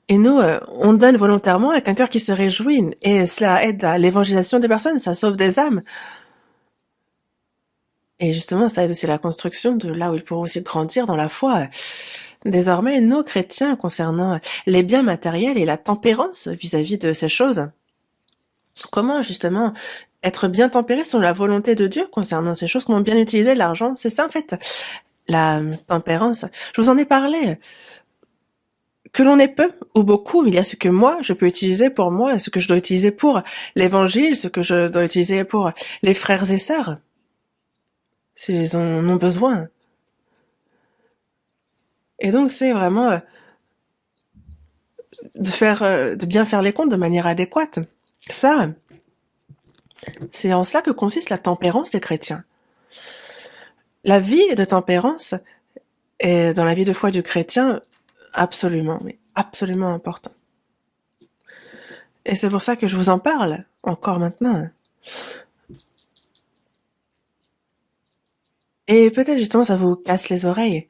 Et nous, on donne volontairement avec un cœur qui se réjouit, et cela aide à l'évangélisation des personnes, ça sauve des âmes. Et justement, ça aide aussi à la construction de là où ils pourront aussi grandir dans la foi. Désormais, nos chrétiens, concernant les biens matériels et la tempérance vis-à-vis de ces choses, comment justement être bien tempéré selon la volonté de Dieu concernant ces choses, comment bien utiliser l'argent, c'est ça en fait, la tempérance. Je vous en ai parlé. Que l'on ait peu ou beaucoup, il y a ce que moi, je peux utiliser pour moi, ce que je dois utiliser pour l'évangile, ce que je dois utiliser pour les frères et sœurs, s'ils en ont besoin. Et donc, c'est vraiment de bien faire les comptes de manière adéquate. Ça, c'est en cela que consiste la tempérance des chrétiens. La vie de tempérance est, dans la vie de foi du chrétien, absolument, mais absolument important. Et c'est pour ça que je vous en parle, encore maintenant. Et peut-être justement ça vous casse les oreilles.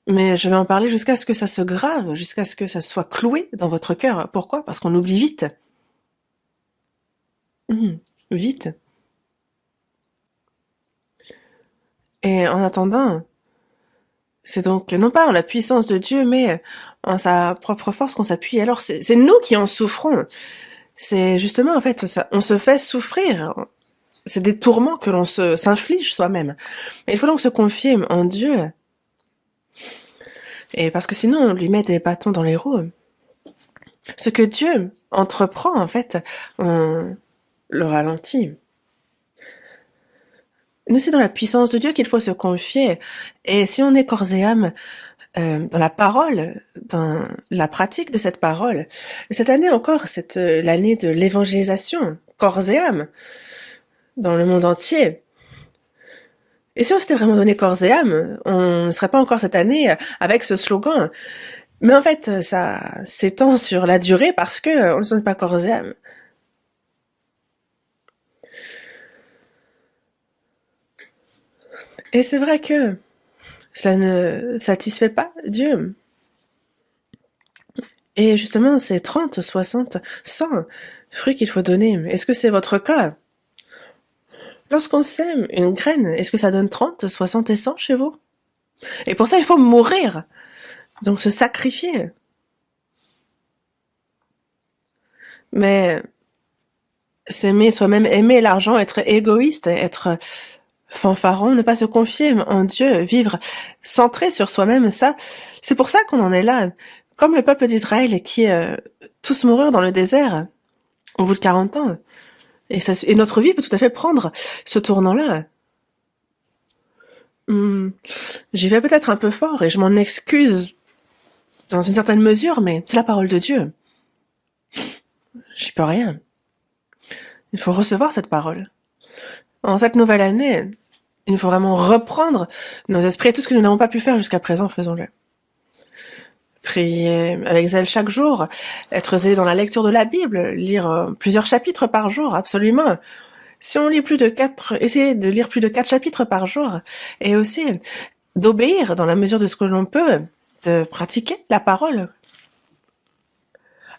Mais je vais en parler jusqu'à ce que ça se grave, jusqu'à ce que ça soit cloué dans votre cœur. Pourquoi? Parce qu'on oublie vite. Vite. Et en attendant, c'est donc non pas en la puissance de Dieu, mais en sa propre force qu'on s'appuie. Alors c'est nous qui en souffrons. C'est justement en fait on se fait souffrir. C'est des tourments que l'on s'inflige soi-même. Mais il faut donc se confier en Dieu. Et parce que sinon on lui met des bâtons dans les roues. Ce que Dieu entreprend en fait, on le ralentit. Nous, c'est dans la puissance de Dieu qu'il faut se confier. Et si on est corps et âme dans la parole, dans la pratique de cette parole, cette année encore, c'est l'année de l'évangélisation, corps et âme, dans le monde entier. Et si on s'était vraiment donné corps et âme, on ne serait pas encore cette année avec ce slogan. Mais en fait, ça s'étend sur la durée parce que on ne se donne pas corps et âme. Et c'est vrai que ça ne satisfait pas Dieu. Et justement, c'est 30, 60, 100 fruits qu'il faut donner. Est-ce que c'est votre cas? Lorsqu'on sème une graine, est-ce que ça donne 30, 60 et 100 chez vous? Et pour ça, il faut mourir. Donc se sacrifier. Mais s'aimer soi-même, aimer l'argent, être égoïste, être fanfaron, ne pas se confier en Dieu, vivre centré sur soi-même, ça, c'est pour ça qu'on en est là. Comme le peuple d'Israël qui tous moururent dans le désert au bout de 40 ans. Et notre vie peut tout à fait prendre ce tournant-là. J'y vais peut-être un peu fort et je m'en excuse dans une certaine mesure, mais c'est la parole de Dieu. J'y peux rien. Il faut recevoir cette parole. En cette nouvelle année, il nous faut vraiment reprendre nos esprits et tout ce que nous n'avons pas pu faire jusqu'à présent, faisons-le. Prier avec zèle chaque jour, être zélé dans la lecture de la Bible, lire plusieurs chapitres par jour, absolument. Si on lit essayez de lire plus de 4 chapitres par jour, et aussi d'obéir dans la mesure de ce que l'on peut, de pratiquer la parole.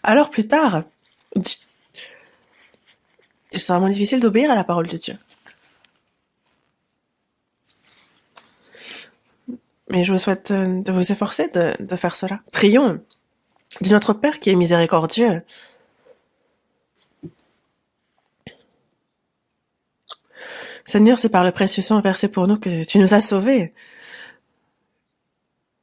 Alors plus tard, il sera moins difficile d'obéir à la parole de Dieu. Mais je vous souhaite de vous efforcer de faire cela. Prions. de notre Père qui est miséricordieux. Seigneur, c'est par le précieux sang versé pour nous que tu nous as sauvés.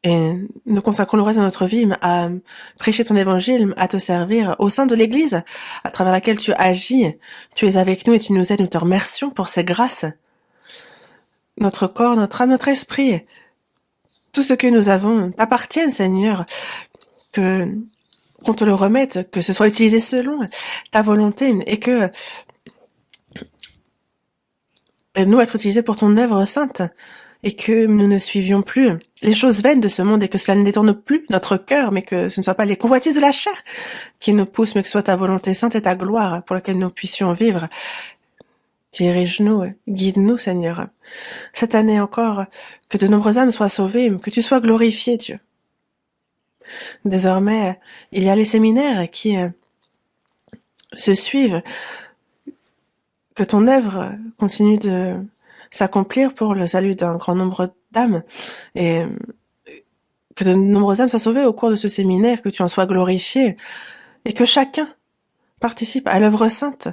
Et nous consacrons le reste de notre vie à prêcher ton évangile, à te servir au sein de l'Église, à travers laquelle tu agis. Tu es avec nous et tu nous aides. Nous te remercions pour ces grâces. Notre corps, notre âme, notre esprit, tout ce que nous avons t'appartienne, Seigneur. Qu'on te le remette, que ce soit utilisé selon ta volonté et que nous être utilisés pour ton œuvre sainte et que nous ne suivions plus les choses vaines de ce monde et que cela ne détourne plus notre cœur, mais que ce ne soit pas les convoitises de la chair qui nous poussent, mais que ce soit ta volonté sainte et ta gloire pour laquelle nous puissions vivre. Dirige-nous, guide-nous, Seigneur. Cette année encore, que de nombreuses âmes soient sauvées, que tu sois glorifié, Dieu. Désormais, il y a les séminaires qui se suivent, que ton œuvre continue de s'accomplir pour le salut d'un grand nombre d'âmes et que de nombreuses âmes soient sauvées au cours de ce séminaire, que tu en sois glorifié et que chacun participe à l'œuvre sainte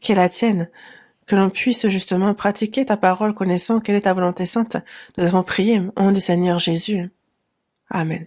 qui est la tienne, que l'on puisse justement pratiquer ta parole connaissant quelle est ta volonté sainte. Nous avons prié au nom du Seigneur Jésus. Amen.